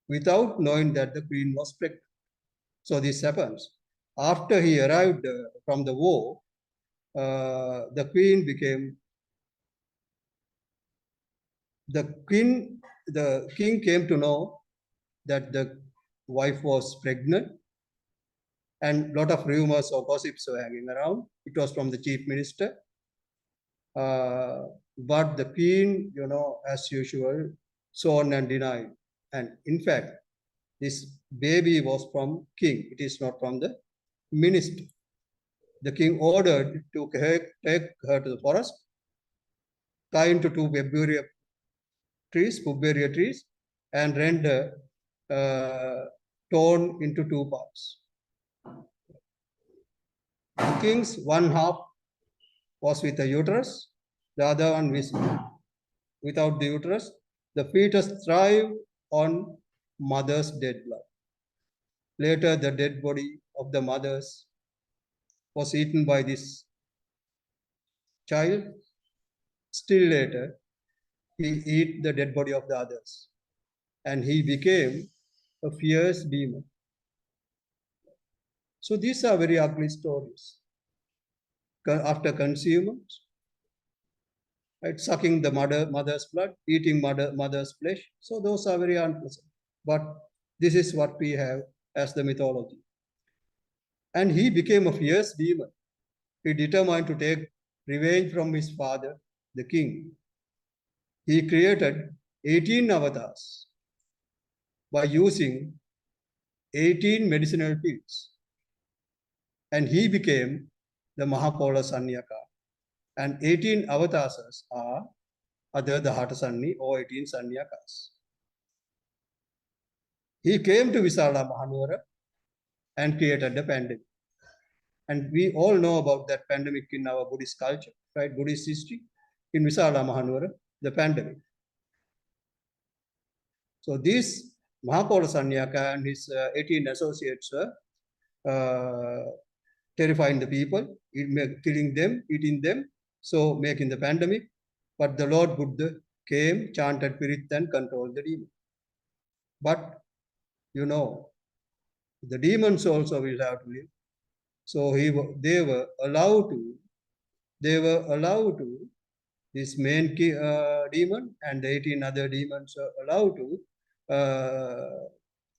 without knowing that the queen was pregnant. So this happens. After he arrived from the war, the king came to know that the wife was pregnant, and a lot of rumors or gossips were hanging around. It was from the chief minister. But the queen, as usual, sworn and denied. And in fact, this baby was from king. It is not from the minister. The king ordered to take her to the forest, tie into two pubberia trees, and render torn into two parts. The king's one half was with a uterus, the other one was without the uterus. The fetus thrived on mother's dead blood. Later, the dead body of the mothers was eaten by this child. Still later, he ate the dead body of the others, and he became a fierce demon. So these are very ugly stories. After consummation, right, sucking the mother's blood, eating mother's flesh. So those are very unpleasant. But this is what we have as the mythology. And he became a fierce demon. He determined to take revenge from his father, the king. He created 18 avatars by using 18 medicinal pills. And he became the Mahapola Sanyaka. And 18 avatars are other the Hatasanni or 18 Sanyakas. He came to Visala Mahanura and created the pandemic. And we all know about that pandemic in our Buddhist culture, right? Buddhist history. In Visala Mahanura, the pandemic. So this Mahapola Sanyaka and his 18 associates were terrifying the people, killing them, eating them, so making the pandemic. But the Lord Buddha came, chanted Pirit and controlled the demon. But, the demons also will have to live. So they were allowed to, this main demon and the 18 other demons are allowed to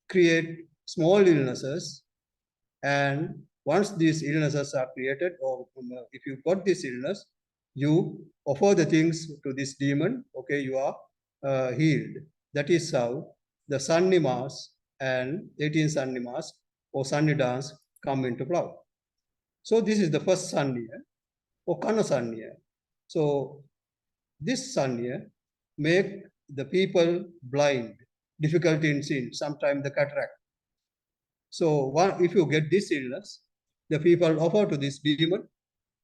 create small illnesses. And once these illnesses are created, or if you got this illness, you offer the things to this demon, okay, you are healed. That is how the Sannimas and 18 Sannimas or Sanni dance come into play. So this is the first sanya, or kana sanya. So this sanya make the people blind, difficulty in seeing, sometimes the cataract. So if you get this illness, the people offer to this demon,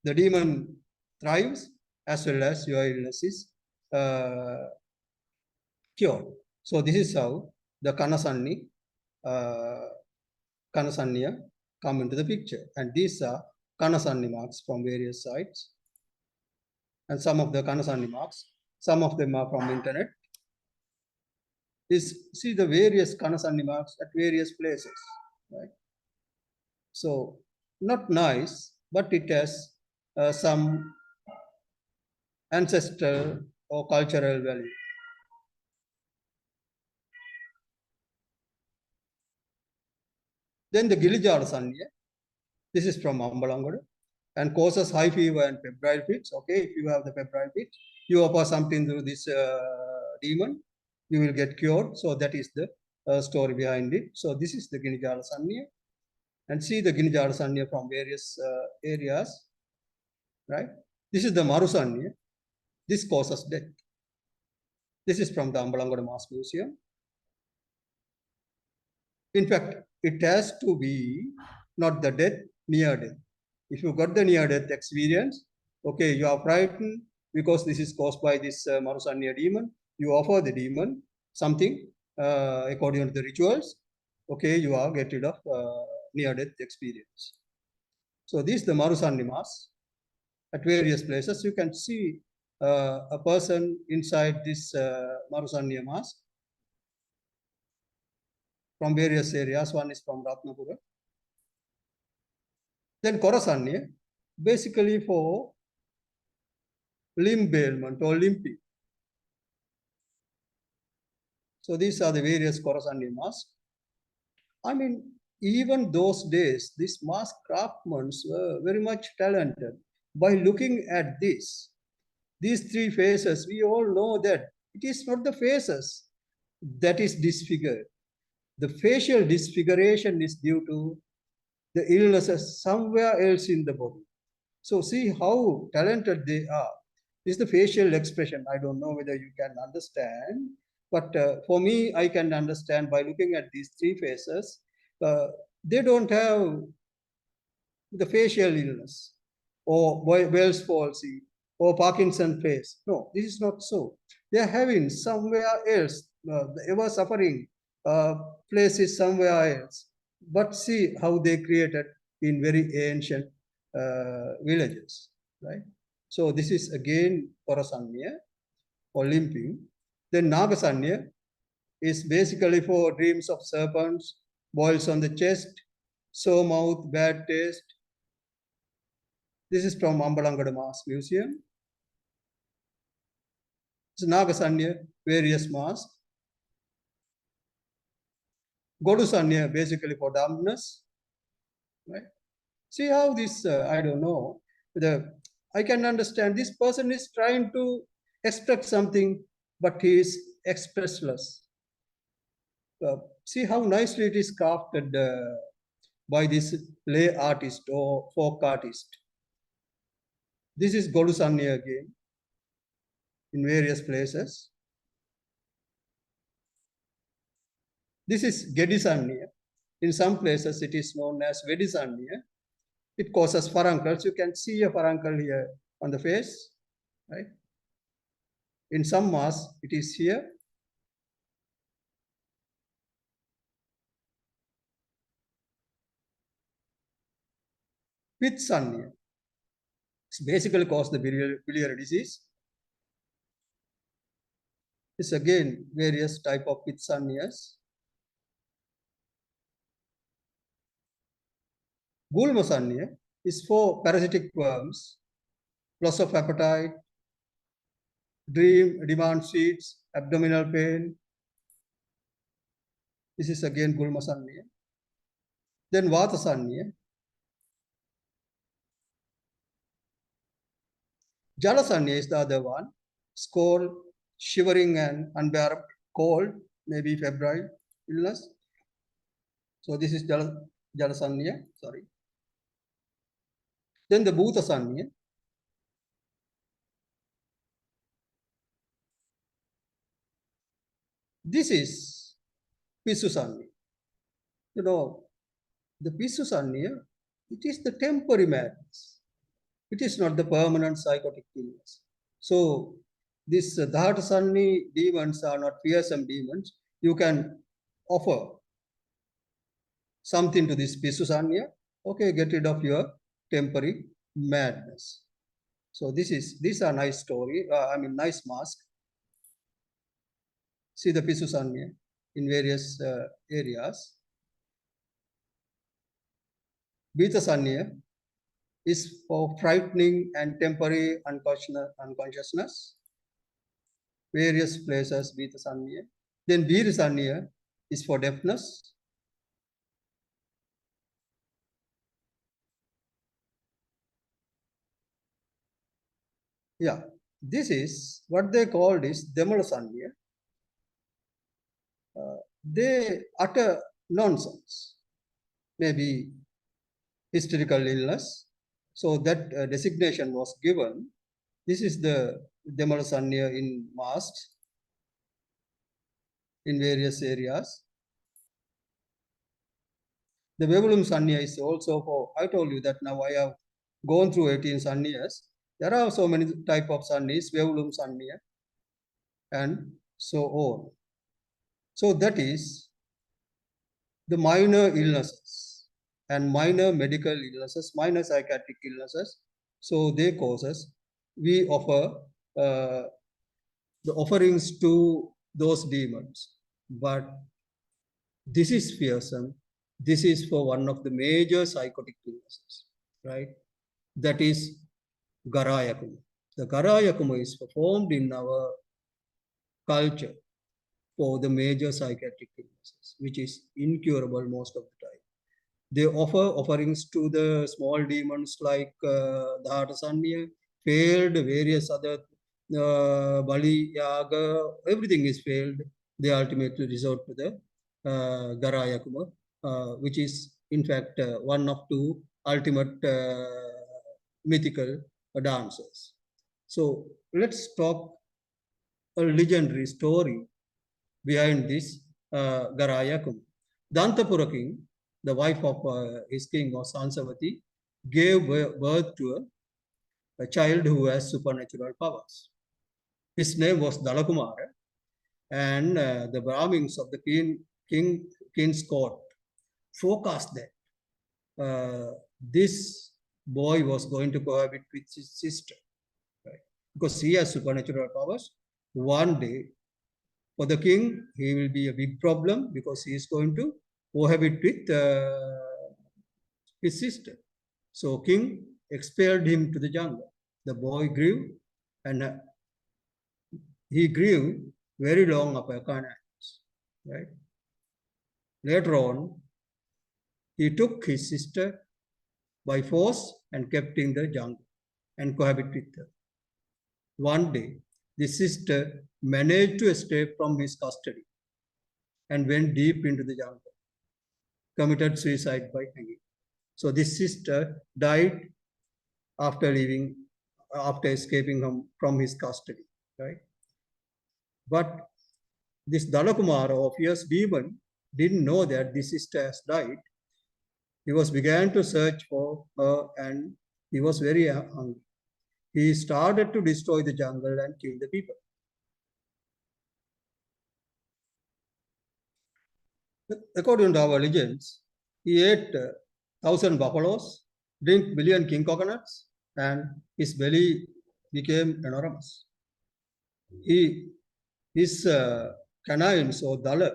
the demon thrives as well as your illness is cured. So this is how the Kanasanya come into the picture. And these are Kanasanya marks from various sites. And some of the Kanasanya marks, some of them are from internet. See the various Kanasanya marks at various places, right? So not nice, but it has some ancestral or cultural value. Then the Gilijala Sanya, this is from Ambalangadu, and causes high fever and febrile fits. Okay, if you have the febrile fits, you offer something to this demon, you will get cured. So that is the story behind it. So this is the Gilijala Sanya. And see the Gilijala Sanya from various areas, right? This is the Marusanya. This causes death. This is from the Ambalangadu Mass Museum. In fact, it has to be not the death, near death. If you got the near death experience, okay, you are frightened because this is caused by this Marusanya demon. You offer the demon something according to the rituals. Okay, you are get rid of near death experience. So this is the Marusanya Mass. At various places, you can see a person inside this Marusanya Mass from various areas. One is from Ratnapura. Then Korasanya, basically for limb ailment or limping. So these are the various Korasanya masks. I mean, even those days, these mask craftsmen were very much talented. By looking at these three faces, we all know that it is not the faces that is disfigured. The facial disfiguration is due to the illnesses somewhere else in the body. So see how talented they are. This is the facial expression. I don't know whether you can understand, but for me, I can understand by looking at these three faces. They don't have the facial illness or Wells palsy or Parkinson face. No, this is not so. They are having somewhere else, the ever suffering place is somewhere else. But see how they created in very ancient villages, right? So this is again Parasanya or limping. Then Nagasanya is basically for dreams of serpents, boils on the chest, sore mouth, bad taste. This is from Mapalagama Mass Museum. It's Nagasanya, various masks. Godusanya, basically for dumbness, right? See how this, I don't know, I can understand this person is trying to express something, but he is expressless. See how nicely it is crafted by this lay artist or folk artist. This is Godusanya again in various places. This is Gedisanya. In some places, it is known as Vedisanya. It causes furuncles. You can see a furuncle here on the face, right? In some masks, it is here. Pitsanya. It's basically caused the biliary disease. It's again various type of Pitsanyas. Gulmasanya is for parasitic worms, loss of appetite, demand sweets, abdominal pain. This is again Gulmasanya. Then Vatasanya. Jalasanya is the other one. It's cold, shivering and unbearable cold, maybe febrile illness. So this is Jalasanya, sorry. Then the Bhuta Sanya. This is Pisu Sanya. You know, the Pisu Sanya, it is the temporary madness. It is not the permanent psychotic illness. So these Dhatasani demons are not fearsome demons. You can offer something to this Pisusanya, okay, get rid of your temporary madness. So these are nice story, nice mask. See the Pisusanya in various areas. Bhitasanya is for frightening and temporary unconsciousness. Various places Bhitasanya. Then Veerasanya is for deafness. Yeah, this is what they called is Demalasanya. They utter nonsense, maybe hysterical illness. So that designation was given. This is the Demalasanya in masks in various areas. The Vevulum Sanya is also for, I told you that now I have gone through 18 Sanyas. There are so many type of Sanyas, Vevulum Sanya, and so on. So that is the minor illnesses and minor medical illnesses, minor psychiatric illnesses. So they causes, we offer the offerings to those demons. But this is fearsome. This is for one of the major psychotic illnesses, right? That is Garayakuma. The Garayakuma is performed in our culture for the major psychiatric illnesses, which is incurable most of the time. They offer offerings to the small demons like Dhatasanya, failed, various other Bali, Yaga, everything is failed. They ultimately resort to the Garayakuma, which is in fact one of two ultimate mythical dancers. So let's talk a legendary story behind this Garayakuma. Dantapura king, the wife of his king was Sansavati, gave birth to a child who has supernatural powers. His name was Dalakumara, and the Brahmins of the king's court forecast that this boy was going to cohabit with his sister, right? Because he has supernatural powers. One day, for the king, he will be a big problem because he is going to cohabit with his sister. So king expelled him to the jungle. The boy grew, and he grew very long up a right? Later on, he took his sister by force and kept in the jungle and cohabited with her. One day, the sister managed to escape from his custody and went deep into the jungle, committed suicide by hanging. So this sister died after escaping from his custody, right? But this Dalakumara, or fierce demon, didn't know that this sister has died. He began to search for her, and he was very hungry. He started to destroy the jungle and kill the people. According to our legends, he ate 1,000 buffaloes, drank billion king coconuts, and his belly became enormous. His canines or dala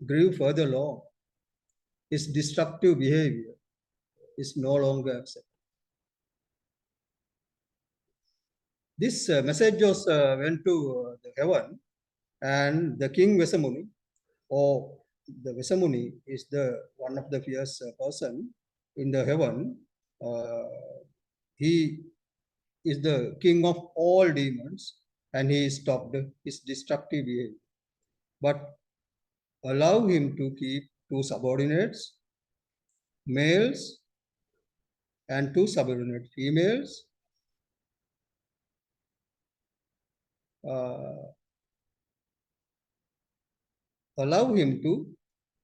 grew further long. His destructive behavior is no longer accepted. This message was went to the heaven, and the king Vesamuni, or the Vesamuni is the one of the fierce person in the heaven. He is the king of all demons, and he stopped his destructive behavior. But allow him to keep two subordinates, males, and 2 subordinate females. Allow him to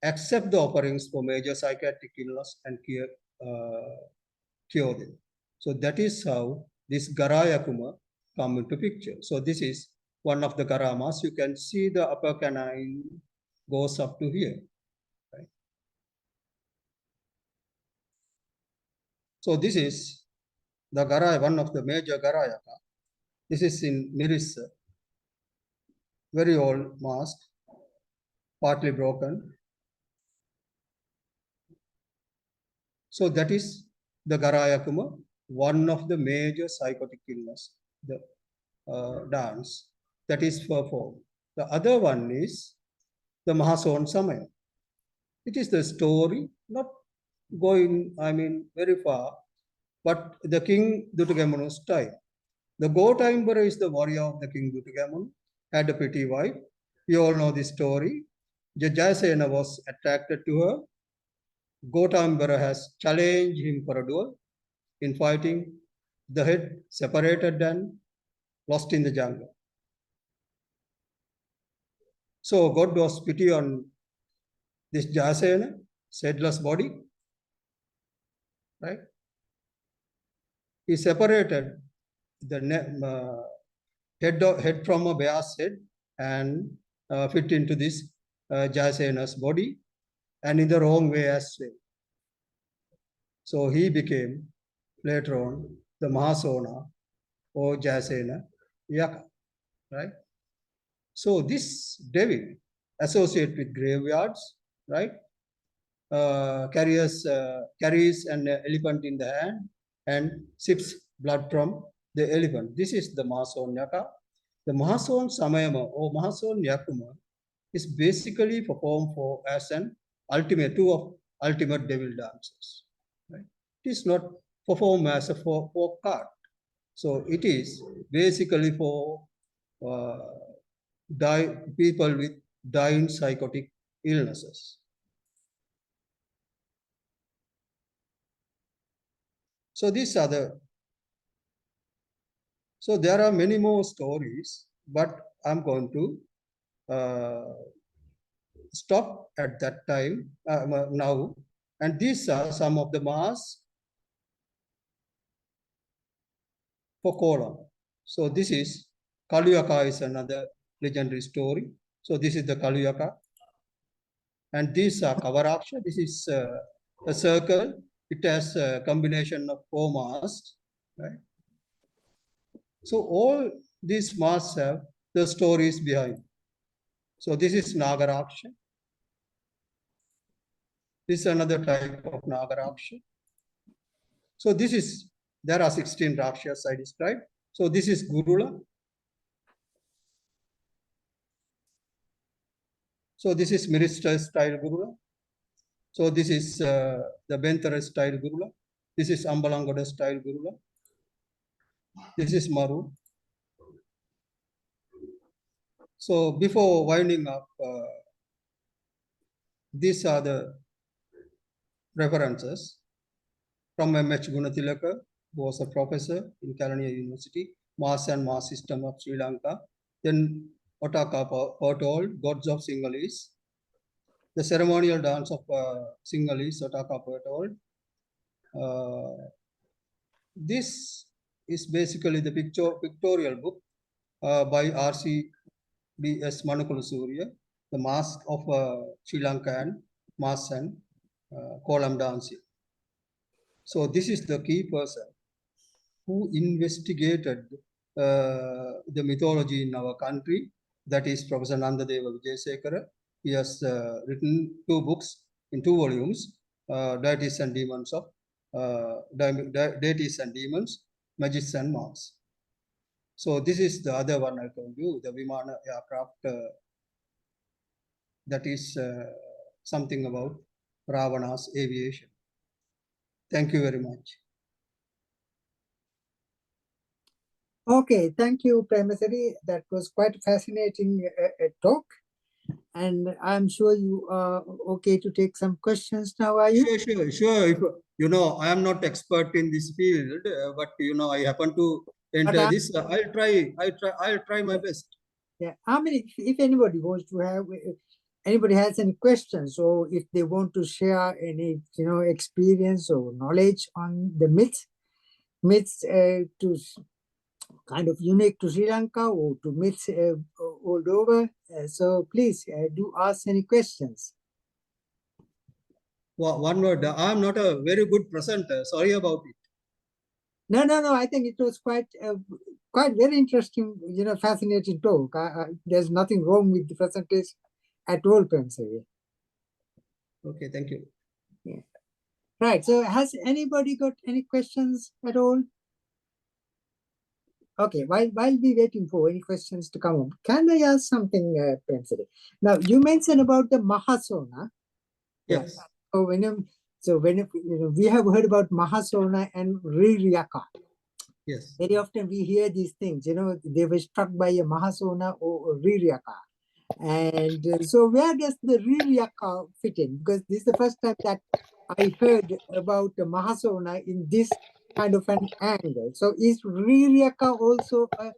accept the offerings for major psychiatric illness and cure them. So that is how this Garayakuma come into picture. So this is one of the Garamas. You can see the upper canine goes up to here. Right? So this is the Garaya, one of the major Garayaka. This is in Mirissa, very old mask, partly broken. So that is the Garayakuma, one of the major psychotic illness, the dance that is performed. The other one is the Mahason Samaya. It is the story, not going, very far, but the King Dutagamunu's time. The Gotaimbara is the warrior of the King Dutagamunu, had a pretty wife. You all know this story. Jayasena was attracted to her. Gotaimbara has challenged him for a duel. In fighting, the head separated and lost in the jungle. So God was pity on this Jayasena, headless body, right? He separated the head from a bear's head and fit into this Jayasena's body, and in the wrong way as well. So he became later on the Mahasona or Jayasena Yaka, right? So this devil associated with graveyards, right? Carries an elephant in the hand and sips blood from the elephant. This is the Mahason Yaka. The Mahason Samayama or Mahason Yakuma is basically performed for as an ultimate devil dances. Right? It is not performed as a folk art. So it is basically for people with dying psychotic illnesses. So these are so there are many more stories, but I'm going to stop at that time now. And these are some of the masks for Kolam. So this is Kaluyaka is another legendary story. So this is the Kaluyaka. And these are Kavaraksha. This is a circle. It has a combination of 4 masks, right? So all these masks have the stories behind. So this is Nagaraksha. This is another type of Nagaraksha. So there are 16 Rakshas I described. So this is Gurula. So this is Mirista style Gurula. So this is the Bentara style Gurula. This is Ambalangoda style Gurula. This is Maru. So before winding up, these are the references from M.H. Gunatilaka, who was a professor in Kelaniya University, Mass and Mass System of Sri Lanka. Then Otaka Pertol, Gods of Sinhalese, the ceremonial dance of Sinhalese, Otaka Pertol. This is basically the pictorial book by R.C.B.S. Manukulu Surya, the Mask of Sri Lankan Mass and Kolam dancing. So this is the key person who investigated the mythology in our country. That is Professor Nandadeva Vijayasekara. He has written 2 books in 2 volumes, Deities and Demons, Magics and Marks. So this is the other one I told you, the Vimana aircraft. That is something about Ravana's aviation. Thank you very much. Okay, thank you, Premasiri. That was quite a fascinating talk. And I'm sure you are okay to take some questions now, are you? Sure. If, you know, I am not expert in this field, but you know, I happen to enter this. I'll try my best. Yeah. How many, if anybody wants to have, anybody has any questions, or if they want to share any, experience or knowledge on the myths kind of unique to Sri Lanka or to myths all over. So please do ask any questions. Well, one word, I am not a very good presenter. Sorry about it. No. I think it was quite very interesting, fascinating talk. There's nothing wrong with the presentation at all, Premasiri. Okay, thank you. Yeah. Right. So has anybody got any questions at all? Okay, while we waiting for any questions to come up, can I ask something, Premasiri? Now, you mentioned about the Mahasona. Yes. So when we have heard about Mahasona and Ririyaka. Yes. Very often we hear these things, they were struck by a Mahasona or Ririyaka. And so where does the Ririyaka fit in? Because this is the first time that I heard about the Mahasona in this kind of an angle. So is Ririyaka also a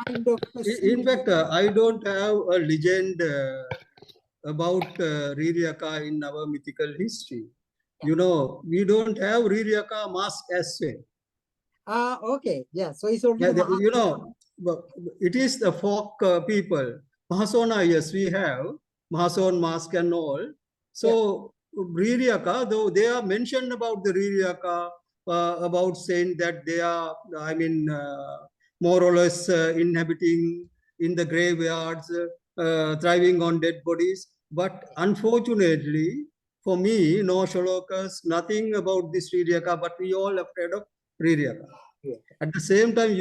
kind of a In fact, I don't have a legend about Ririyaka in our mythical history. You know, we don't have Ririyaka mask as well. Okay. Yeah. So it's only you know, it is the folk people. Mahasona, yes, we have Mahason mask and all. So Ririyaka, though they are mentioned about the Ririyaka, about saying that they are, I mean, more or less inhabiting in the graveyards, thriving on dead bodies. But unfortunately, for me, no Shalokas, nothing about this Ririyaka, but we all afraid of Ririyaka. Yeah. At the same time,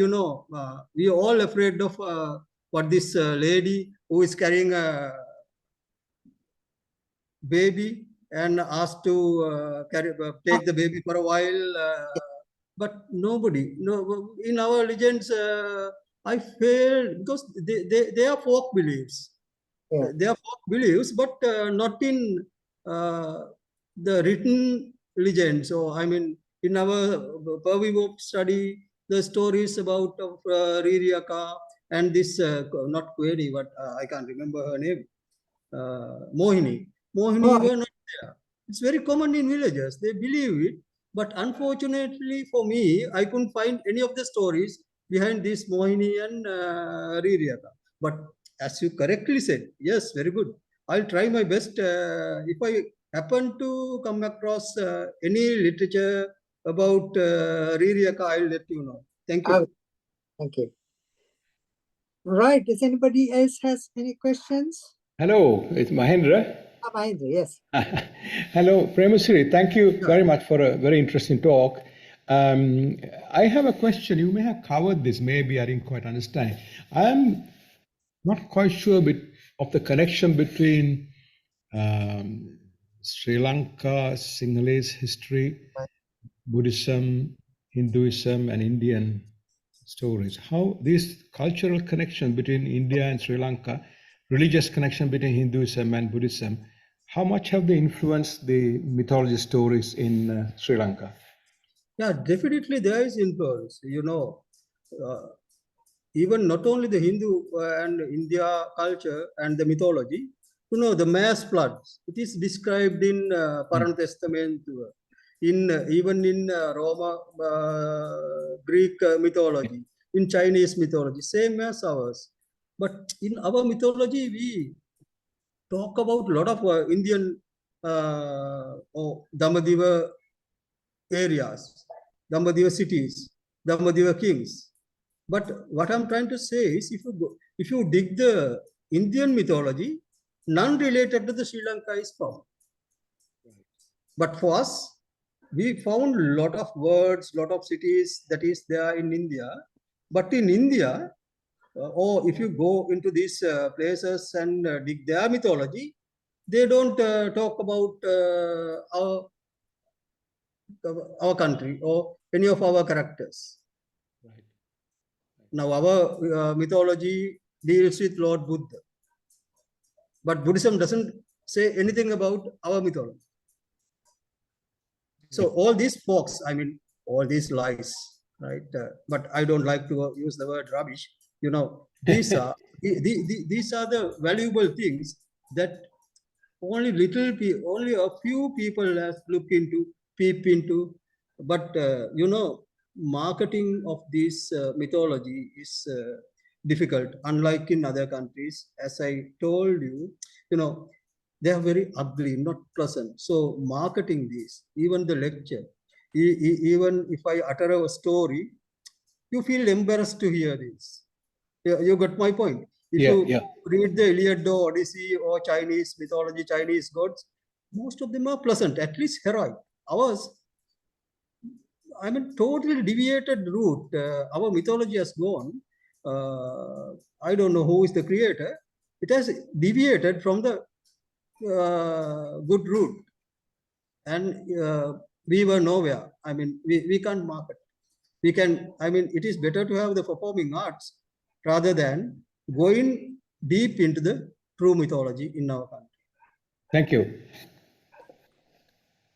we are all afraid of what this lady who is carrying a baby and asked to take the baby for a while. But nobody, no, in our legends, I feel because they are folk beliefs. Yeah. They are folk beliefs, but not in the written legends. So, I mean, in our Purvey study, the stories about Ririyaka and this, not Query, but I can't remember her name, Mohini. Mohini were not there. It's very common in villages. They believe it. But unfortunately for me, I couldn't find any of the stories behind this Mohini and Ririyaka. But as you correctly said, yes, very good. I'll try my best. If I happen to come across any literature about Ririyaka, I'll let you know. Thank you. Thank you. Right. Does anybody else has any questions? Hello, it's Mahendra. Mahendra, yes. Hello, Premasiri. Thank you very much for a very interesting talk. I have a question. You may have covered this. Maybe I didn't quite understand. I'm not quite sure of the connection between Sri Lanka, Sinhalese history, Buddhism, Hinduism, and Indian stories. How this cultural connection between India and Sri Lanka, religious connection between Hinduism and Buddhism, how much have they influenced the mythology stories in Sri Lanka? Yeah, definitely there is influence. Even not only the Hindu and India culture and the mythology, the mass floods. It is described in Parana Testament, even in Roma, Greek mythology, in Chinese mythology, same as ours. But in our mythology, we talk about a lot of Indian or Damadeva areas, Damadeva cities, Damadeva kings. But what I'm trying to say is, if you dig the Indian mythology, none related to the Sri Lanka is found. But for us, we found a lot of words, lot of cities that is there in India. But in India, or if you go into these places and dig their mythology, they don't talk about our country or any of our characters. Right. Now, our mythology deals with Lord Buddha. but Buddhism doesn't say anything about our mythology. So all these folks, I mean, all these lies, right? But I don't like to use the word rubbish. You know, these are these are the valuable things that only only a few people has look into, peep into. But you know, marketing of this mythology is difficult. Unlike in other countries, as I told you, you know, they are very ugly, not pleasant. So marketing this, even the lecture, even if I utter a story, you feel embarrassed to hear this. You got my point. If you read the Iliad or Odyssey or Chinese mythology, Chinese gods, most of them are pleasant, at least heroic. Ours, I mean, totally deviated route. Our mythology has gone. I don't know who is the creator. It has deviated from the good route, and we were nowhere. I mean, we can't market. We can, I mean, it is better to have the performing arts rather than going deep into the true mythology in our country. Thank you.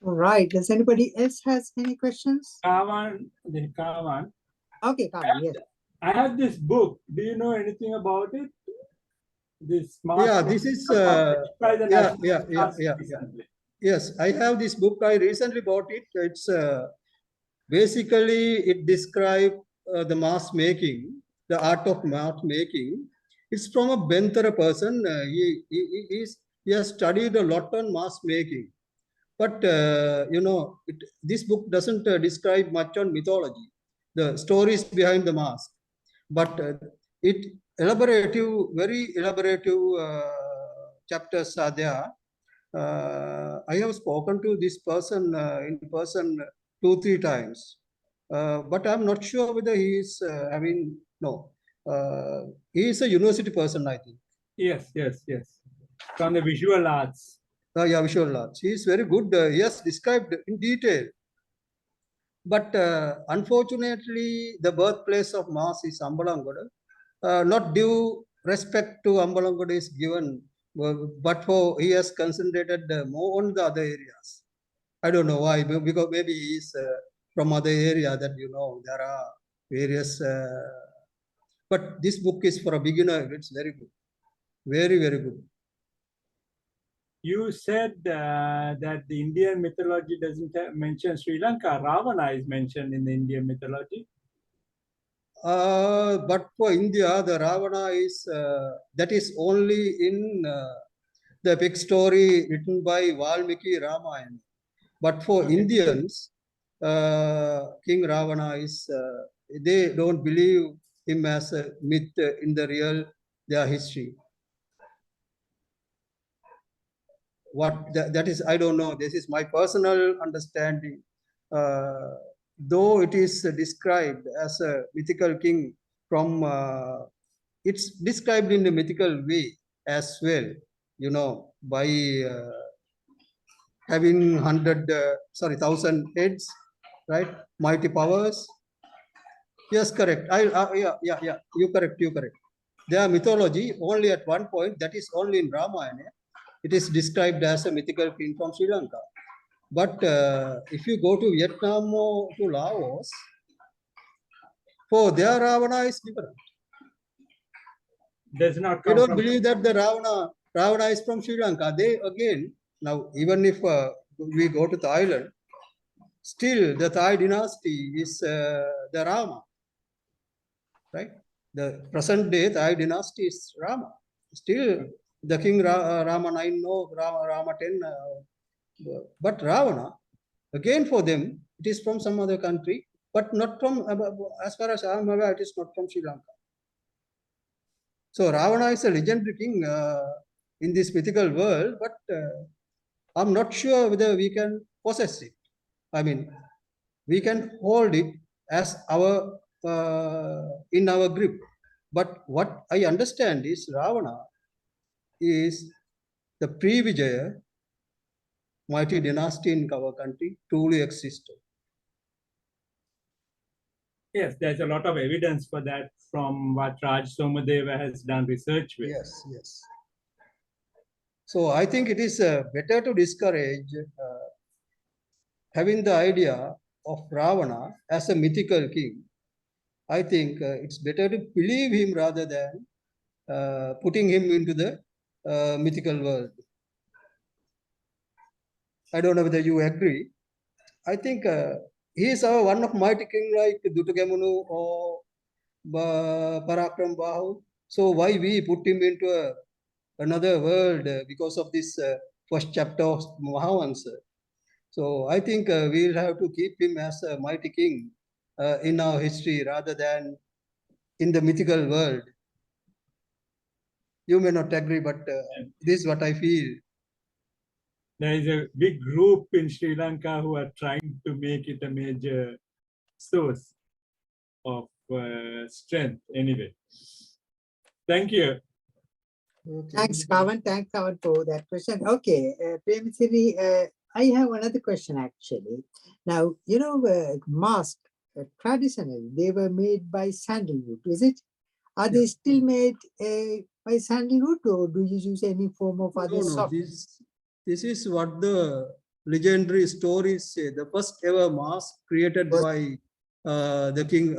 All right. Does anybody else has any questions? Kavan. Okay, Kavan, yes. I have this book. Do you know anything about it? This Yeah, this is Yes, I have this book. I recently bought it. It's basically it describes the mask making, the art of mask making. It's from a Bentara person. He has studied a lot on mask making. But, you know, this book doesn't describe much on mythology, the stories behind the mask. But it elaborative, very elaborative chapters are there. I have spoken to this person in person 2-3 times. But I'm not sure whether he is he is a university person, I think. Yes. From the visual arts. Yeah, visual arts. He is very good. He has described in detail. But unfortunately, the birthplace of Mars is Ambalangoda. Not due respect to Ambalangoda is given, but for he has concentrated more on the other areas. I don't know why, because maybe he is from other area that, you know, there are various. But this book is for a beginner. It's very good. Very, very good. You said that the Indian mythology doesn't mention Sri Lanka. Ravana is mentioned in the Indian mythology. But for India, the Ravana is that is only in the big story written by Valmiki Ramayana. But for Indians, King Ravana is they don't believe him as a myth in the real their history. What that is, I don't know. This is my personal understanding. Though it is described as a mythical king from, it's described in a mythical way as well, you know, by having 1,000 heads, right? Mighty powers. Yes, correct. You correct. Their mythology only at one point, that is only in Ramayana, it is described as a mythical king from Sri Lanka. But if you go to Vietnam or to Laos, for their Ravana is different. Does not They come don't from believe that the Ravana is from Sri Lanka. They again, now even if we go to Thailand, still the Thai dynasty is the Rama, right? The present day Thai dynasty is Rama. Still the king Rama 9, no, Rama 10, but Ravana, again for them, it is from some other country, but not from, as far as I am aware, it is not from Sri Lanka. So Ravana is a legendary king in this mythical world, but I'm not sure whether we can possess it. I mean, we can hold it as our in our grip. But what I understand is Ravana is the pre-Vijaya mighty dynasty in our country truly existed. Yes, there's a lot of evidence for that from what Raj Somadeva has done research with. Yes. So I think it is better to discourage having the idea of Ravana as a mythical king. I think it's better to believe him rather than putting him into the mythical world. I don't know whether you agree. I think he is one of mighty king like Dutugamunu or Parakram Bahu. So why we put him into another world because of this first chapter of Mahavansa? So I think we'll have to keep him as a mighty king in our history rather than in the mythical world. You may not agree, but this is what I feel. There is a big group in Sri Lanka who are trying to make it a major source of strength anyway. Thank you. Okay. Thanks, Kavan. Thanks, Kavan, for that question. Okay, Premasiri, I have another question actually. Now, you know, masks traditionally they were made by sandalwood. Is it? Are they still made by sandalwood, or do you use any form of other No, soft? this is what the legendary stories say. The first ever mask created Was- by the king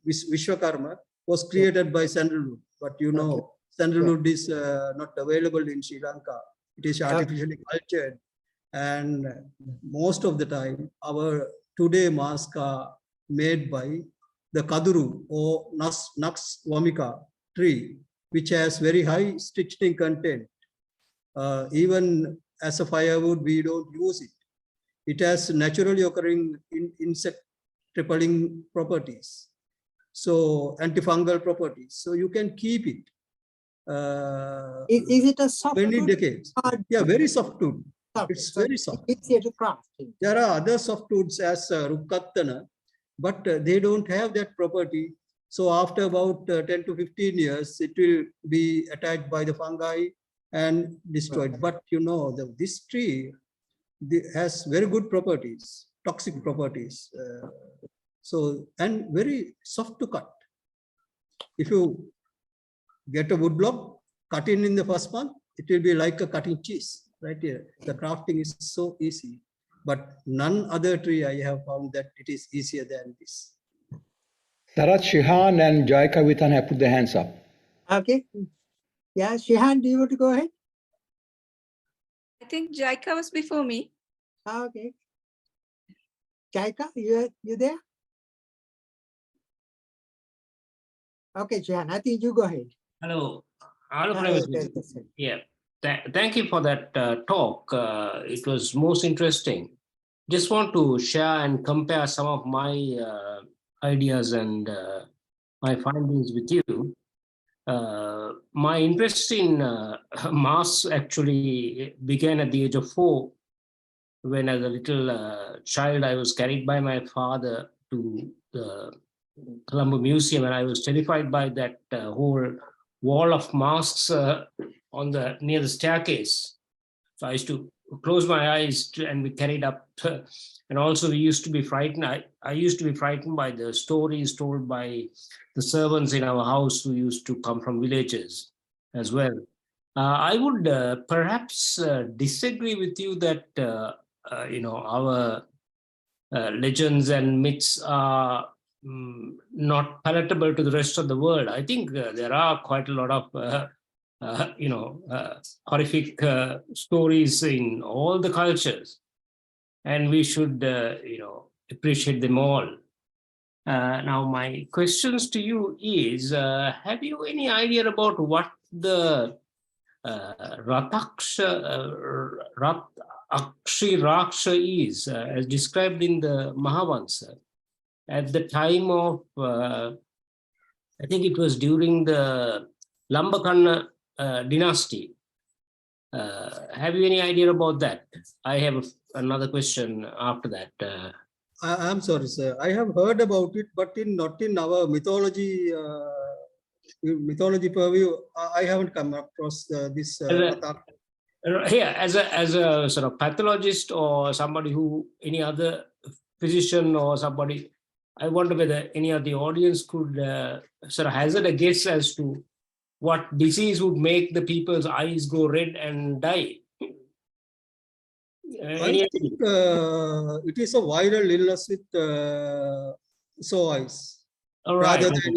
Vishwakarma was created by sandalwood. But you know, sandalwood is not available in Sri Lanka. It is artificially cultured, and most of the time, our today masks are made by the kaduru or Nux vomica tree, which has very high stitching content. Even as a firewood, we don't use it. It has naturally occurring insect repelling properties, so antifungal properties. So you can keep it. Is it a soft Many wood? decades. Hard Yeah, wood? very soft wood. Soft. It's So very soft. it's easier to craft. There are other softwoods as Rukkattana, but they don't have that property. So after about 10 to 15 years, it will be attacked by the fungi and destroyed. But you know, this tree has very good properties, toxic properties. So, and very soft to cut. If you get a wood block, cut in the first month, it will be like a cutting cheese right here. The crafting is so easy, but none other tree I have found that it is easier than this. Tarat Shihan and Joy Kavitan have put their hands up. Okay. Yeah, Shihan, do you want to go ahead? I think Jaika was before me. Okay. Jaika, you there? Okay, Shihan, I think you go ahead. Hello. Hello, Hello, Premasiri. that's it. Yeah. Thank you for that talk. It was most interesting. Just want to share and compare some of my ideas and my findings with you. My interest in masks actually began at the age of 4, when as a little child I was carried by my father to the Colombo Museum, and I was terrified by that whole wall of masks on the near the staircase. So I used to close my eyes and be carried up. And also we used to be frightened. I used to be frightened by the stories told by the servants in our house who used to come from villages as well. I would perhaps disagree with you that our legends and myths are not palatable to the rest of the world. I think there are quite a lot of horrific stories in all the cultures, and we should appreciate them all. Now my questions to you is, have you any idea about what the Ratakshi Raksha is, as described in the Mahavansa, at the time of, I think it was during the Lambakanna dynasty. Have you any idea about that? I have another question after that. I'm sorry, sir. I have heard about it, but not in our mythology purview. I haven't come across this. As a sort of pathologist or somebody who, any other physician or somebody, I wonder whether any of the audience could sort of hazard a guess as to what disease would make the people's eyes go red and die? I think it is a viral illness with sore eyes. All Rather right. than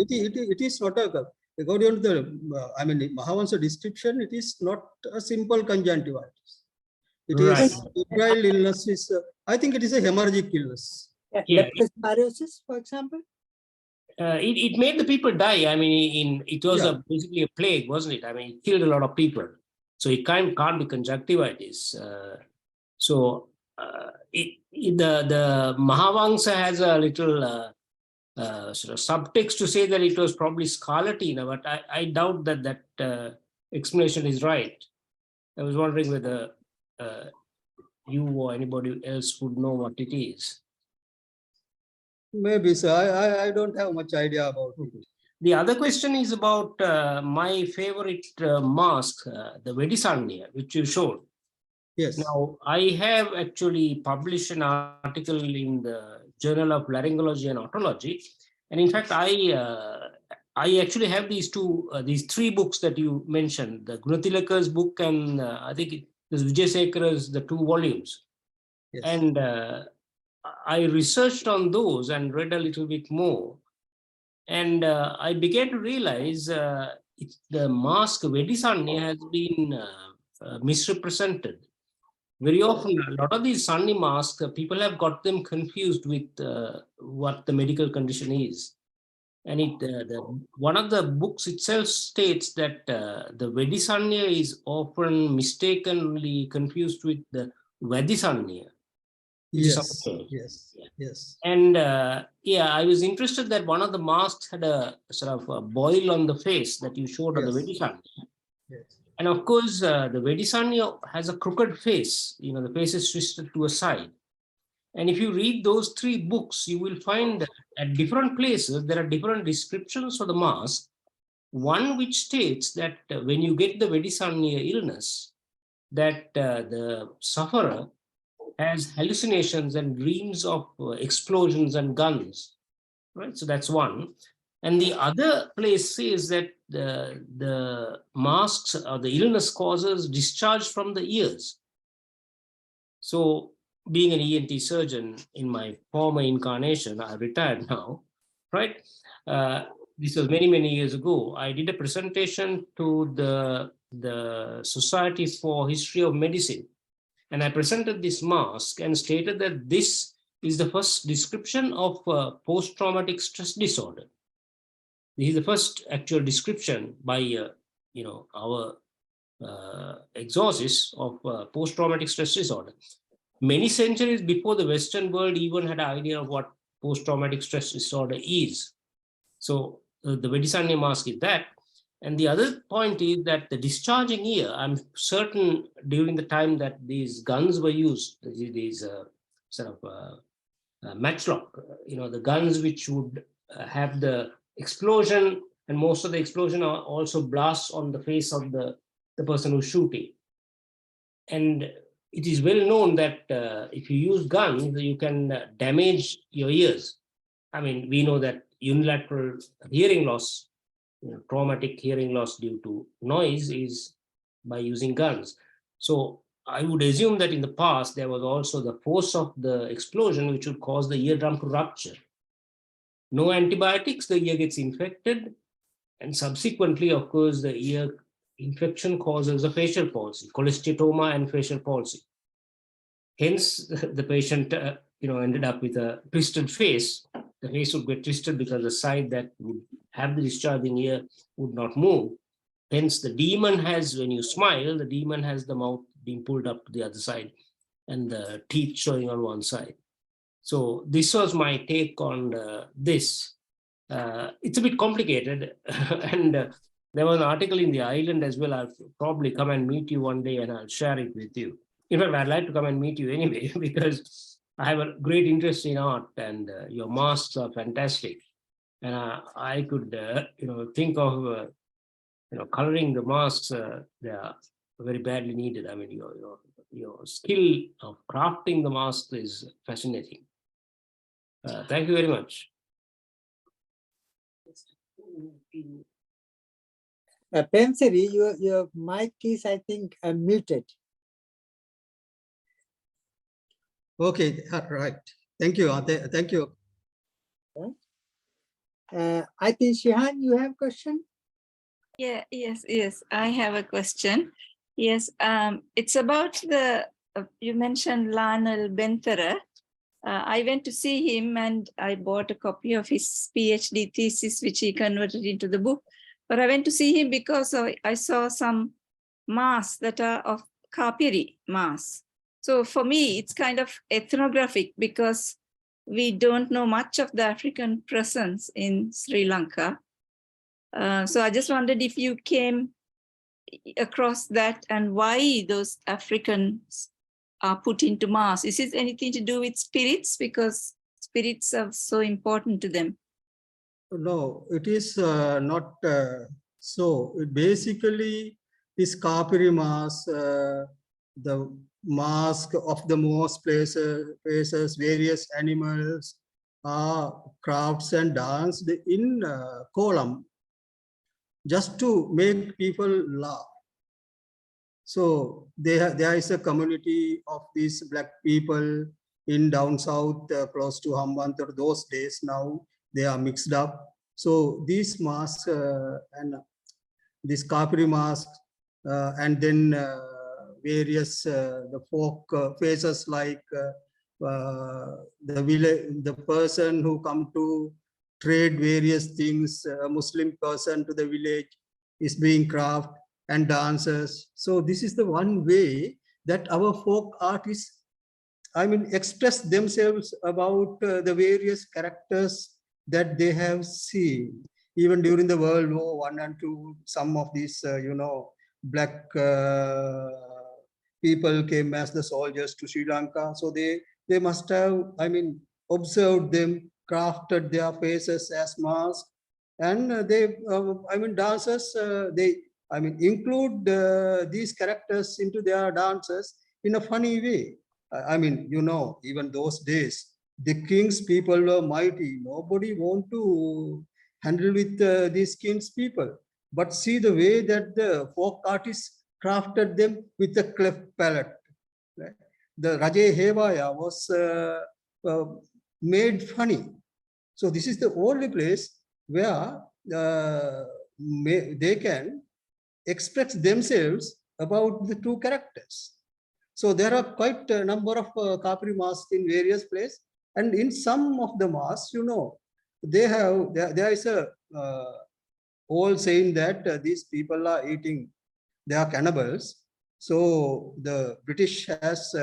it is not a, according to the, I mean, Mahavansa description, it is not a simple conjunctivitis. It Right. is febrile illness. I think it is a hemorrhagic illness. Yeah. Leptospirosis, for example. It made the people die. I mean, it was Yeah. basically a plague, wasn't it? I mean, it killed a lot of people. So it can't be conjunctivitis. The Mahavamsa has a little sort of subtext to say that it was probably scarlatina, but I doubt that explanation is right. I was wondering whether you or anybody else would know what it is. Maybe so. I don't have much idea about it. The other question is about my favorite mask, the Vedisanya, which you showed. Yes. Now, I have actually published an article in the Journal of Laryngology and Otology. And in fact, I actually have these three books that you mentioned, the Gunatilaka's book and I think it was Vijayasekara's, the 2 volumes. Yes. And I researched on those and read a little bit more. And I began to realize the mask Vedisanya has been misrepresented. Very often, a lot of these Sunni masks, people have got them confused with what the medical condition is. And one of the books itself states that the Vedisanya is often mistakenly confused with the Vedisanya. Yes. Yes. And yeah, I was interested that one of the masks had a sort of a boil on the face that you showed on the Vedisanya. Yes. And of course, the Vedisanya has a crooked face. You know, the face is twisted to a side. And if you read those 3 books, you will find that at different places, there are different descriptions of the mask. One which states that when you get the Vedisanya illness, that the sufferer has hallucinations and dreams of explosions and guns, right? So that's one. And the other place says that the masks or the illness causes discharge from the ears. So being an ENT surgeon in my former incarnation, I retired now, right? This was many, many years ago. I did a presentation to the Society for History of Medicine. And I presented this mask and stated that this is the first description of post-traumatic stress disorder. This is the first actual description by our exorcists of post-traumatic stress disorder. Many centuries before the Western world even had an idea of what post-traumatic stress disorder is. So the Vedisanya mask is that. And the other point is that the discharging ear, I'm certain during the time that these guns were used, these sort of matchlock, the guns which would have the explosion, and most of the explosion are also blasts on the face of the person who's shooting. And it is well known that if you use guns, you can damage your ears. I mean, we know that unilateral hearing loss, traumatic hearing loss due to noise is by using guns. So I would assume that in the past, there was also the force of the explosion, which would cause the eardrum to rupture. No antibiotics, the ear gets infected. And subsequently, of course, the ear infection causes a facial palsy, cholesteatoma and facial palsy. Hence, the patient ended up with a twisted face. The face would get twisted because the side that would have the discharging ear would not move. Hence, the demon has, when you smile, the demon has the mouth being pulled up to the other side and the teeth showing on one side. So this was my take on this. It's a bit complicated. And there was an article in the island as well. I'll probably come and meet you one day and I'll share it with you. In fact, I'd like to come and meet you anyway, because I have a great interest in art and your masks are fantastic. And I could, think of, coloring the masks. They are very badly needed. I mean, your skill of crafting the mask is fascinating. Thank you very much. Premasiri, your mic is, I think, muted. Okay, right. Thank you. Thank you. I think Shihan, you have question? Yeah, yes, I have a question. Yes, it's about the, you mentioned Lionel Benthera. I went to see him and I bought a copy of his PhD thesis, which he converted into the book. But I went to see him because I saw some masks that are of Kapiri masks. So for me, it's kind of ethnographic because we don't know much of the African presence in Sri Lanka. So I just wondered if you came across that and why those Africans are put into mass. Is it anything to do with spirits? Because spirits are so important to them. No, it is not so. It basically is Kapiri mask, the mask of the most places, various animals are crafts and danced in column just to make people laugh. So there is a community of these black people in down south, close to Hambantota those days. Now they are mixed up. So these masks and this Kapiri mask, and then various the folk faces like the village, the person who come to trade various things, a Muslim person to the village is being crafted and dances. So this is the one way that our folk artists, I mean, express themselves about the various characters that they have seen. Even during the World War I and II, some of these, black people came as the soldiers to Sri Lanka. So they must have, I mean, observed them, crafted their faces as masks, and they, I mean, dancers, include these characters into their dances in a funny way. I mean, even those days, the king's people were mighty. Nobody want to handle with these king's people. But see the way that the folk artists crafted them with a cleft palate. Right? The Raja Hevaya was made funny. So this is the only place where they can express themselves about the two characters. So there are quite a number of Kapiri masks in various places, and in some of the masks, there is a old saying that these people are eating, they are cannibals. So the British has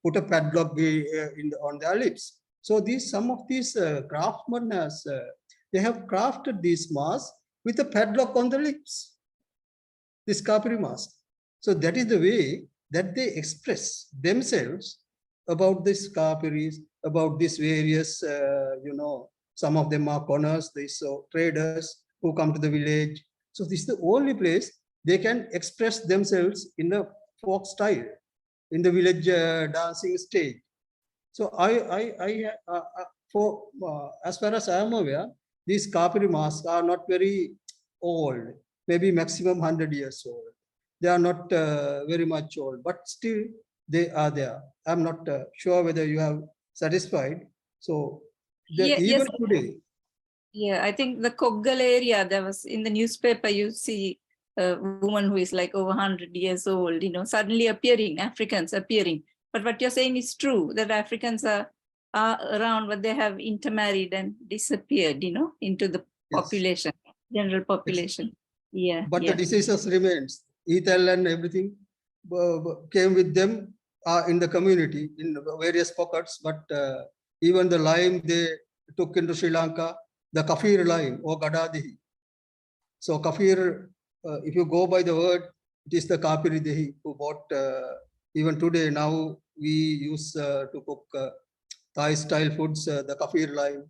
put a padlock on their lips. So some of these craftsmen they have crafted these masks with a padlock on the lips, this Kapiri mask. So that is the way that they express themselves about these Kapiris, about these various, some of them are conners, these traders who come to the village. So this is the only place they can express themselves in a folk style, in the village dancing stage. So as far as I am aware, these Kapiri masks are not very old, maybe maximum 100 years old. They are not very much old, but still they are there. I'm not sure whether you have satisfied. So even Yes, today. yeah, I think the Koggal area, there was in the newspaper, you see a woman who is like over 100 years old, suddenly appearing, Africans appearing. But what you're saying is true, that Africans are around, but they have intermarried and disappeared, into the population, general population. Yeah. But the diseases remains. Ethel and everything came with them in the community in various pockets. But even the lime they took into Sri Lanka, the Kafir lime or Gadadihi. So Kafir, if you go by the word, it is the Kapiri Dehi who bought. Even today, now we use to cook Thai style foods, the Kafir lime.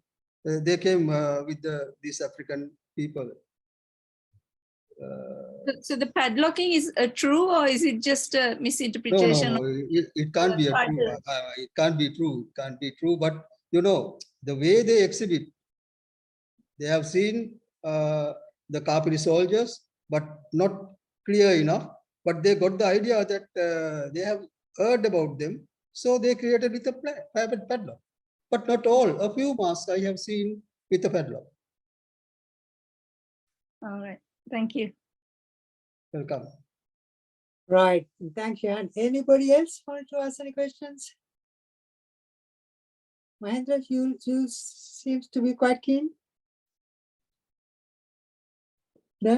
They came with these African people. So the padlocking is true, or is it just a misinterpretation? No. It can't be true. It can't be true. It can't be true. But the way they exhibit, they have seen the Kapiri soldiers, but not clear enough. But they got the idea that they have heard about them, so they created with a private padlock. But not all. A few masks I have seen with a padlock. All right. Thank you. Welcome. Right. Thank you. And anybody else want to ask any questions? Mahendra, you seems to be quite keen. No?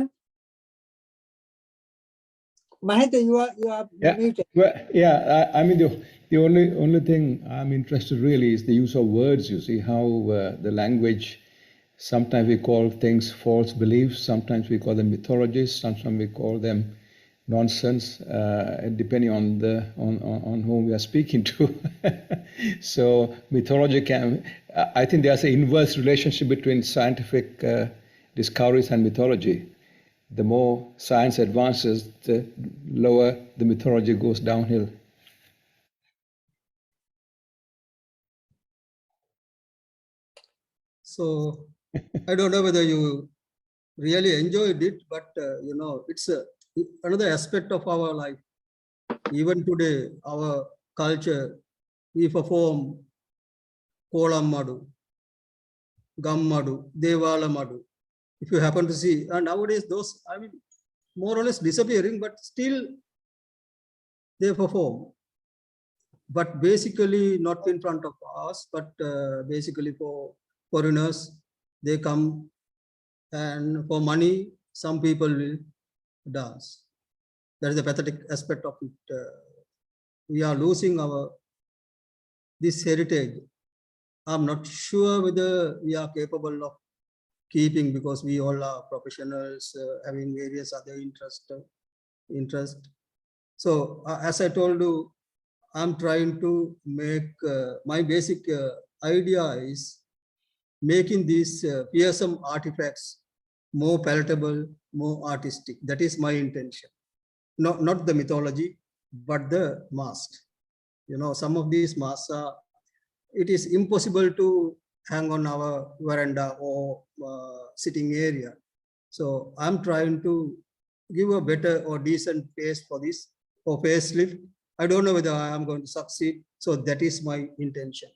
Mahendra, you are Yeah. muted. Well, yeah. I mean, the only thing I'm interested really is the use of words. You see how the language. Sometimes we call things false beliefs. Sometimes we call them mythologies. Sometimes we call them nonsense, depending on whom we are speaking to. So mythology can. I think there's an inverse relationship between scientific discoveries and mythology. The more science advances, the lower the mythology goes downhill. So I don't know whether you really enjoyed it, but it's another aspect of our life. Even today, our culture, we perform Kolam Madu, Gam Madu, Devala Madu. If you happen to see, and nowadays those, I mean, more or less disappearing, but still they perform. But basically not in front of us, but basically for foreigners, they come, and for money, some people will dance. That is the pathetic aspect of it. We are losing this heritage. I'm not sure whether we are capable of keeping, because we all are professionals having various other interest. So as I told you, I'm trying to make my basic idea is making these fearsome artifacts more palatable, more artistic. That is my intention. Not the mythology, but the mask. Some of these masks it is impossible to hang on our veranda or sitting area. So I'm trying to give a better or decent face for this, or facelift. I don't know whether I am going to succeed. So that is my intention.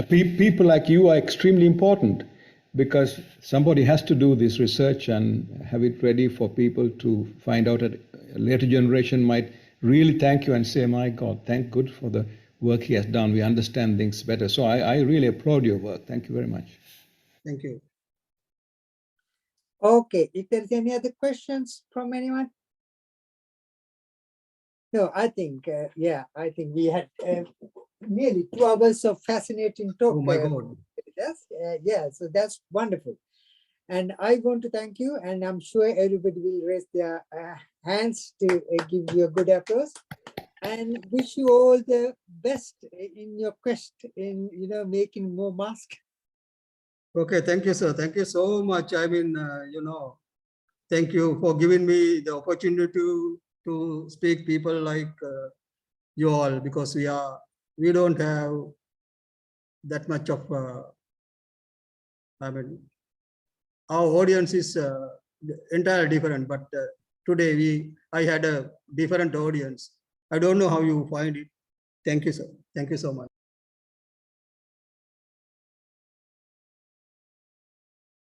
People like you are extremely important, because somebody has to do this research and have it ready for people to find out. That a later generation might really thank you and say, my God, thank God for the work he has done. We understand things better. So I really applaud your work. Thank you very much. Thank you. Okay, if there's any other questions from anyone? No, I think, I think we had nearly 2 hours of fascinating talk. Oh my God. So that's wonderful. And I want to thank you, and I'm sure everybody will raise their hands to give you a good applause, and wish you all the best in your quest in making more masks. Okay, thank you, sir. Thank you so much. I mean, thank you for giving me the opportunity to speak people like you all, because we don't have that much of I mean, our audience is entirely different, but today I had a different audience. I don't know how you find it. Thank you, sir. Thank you so much.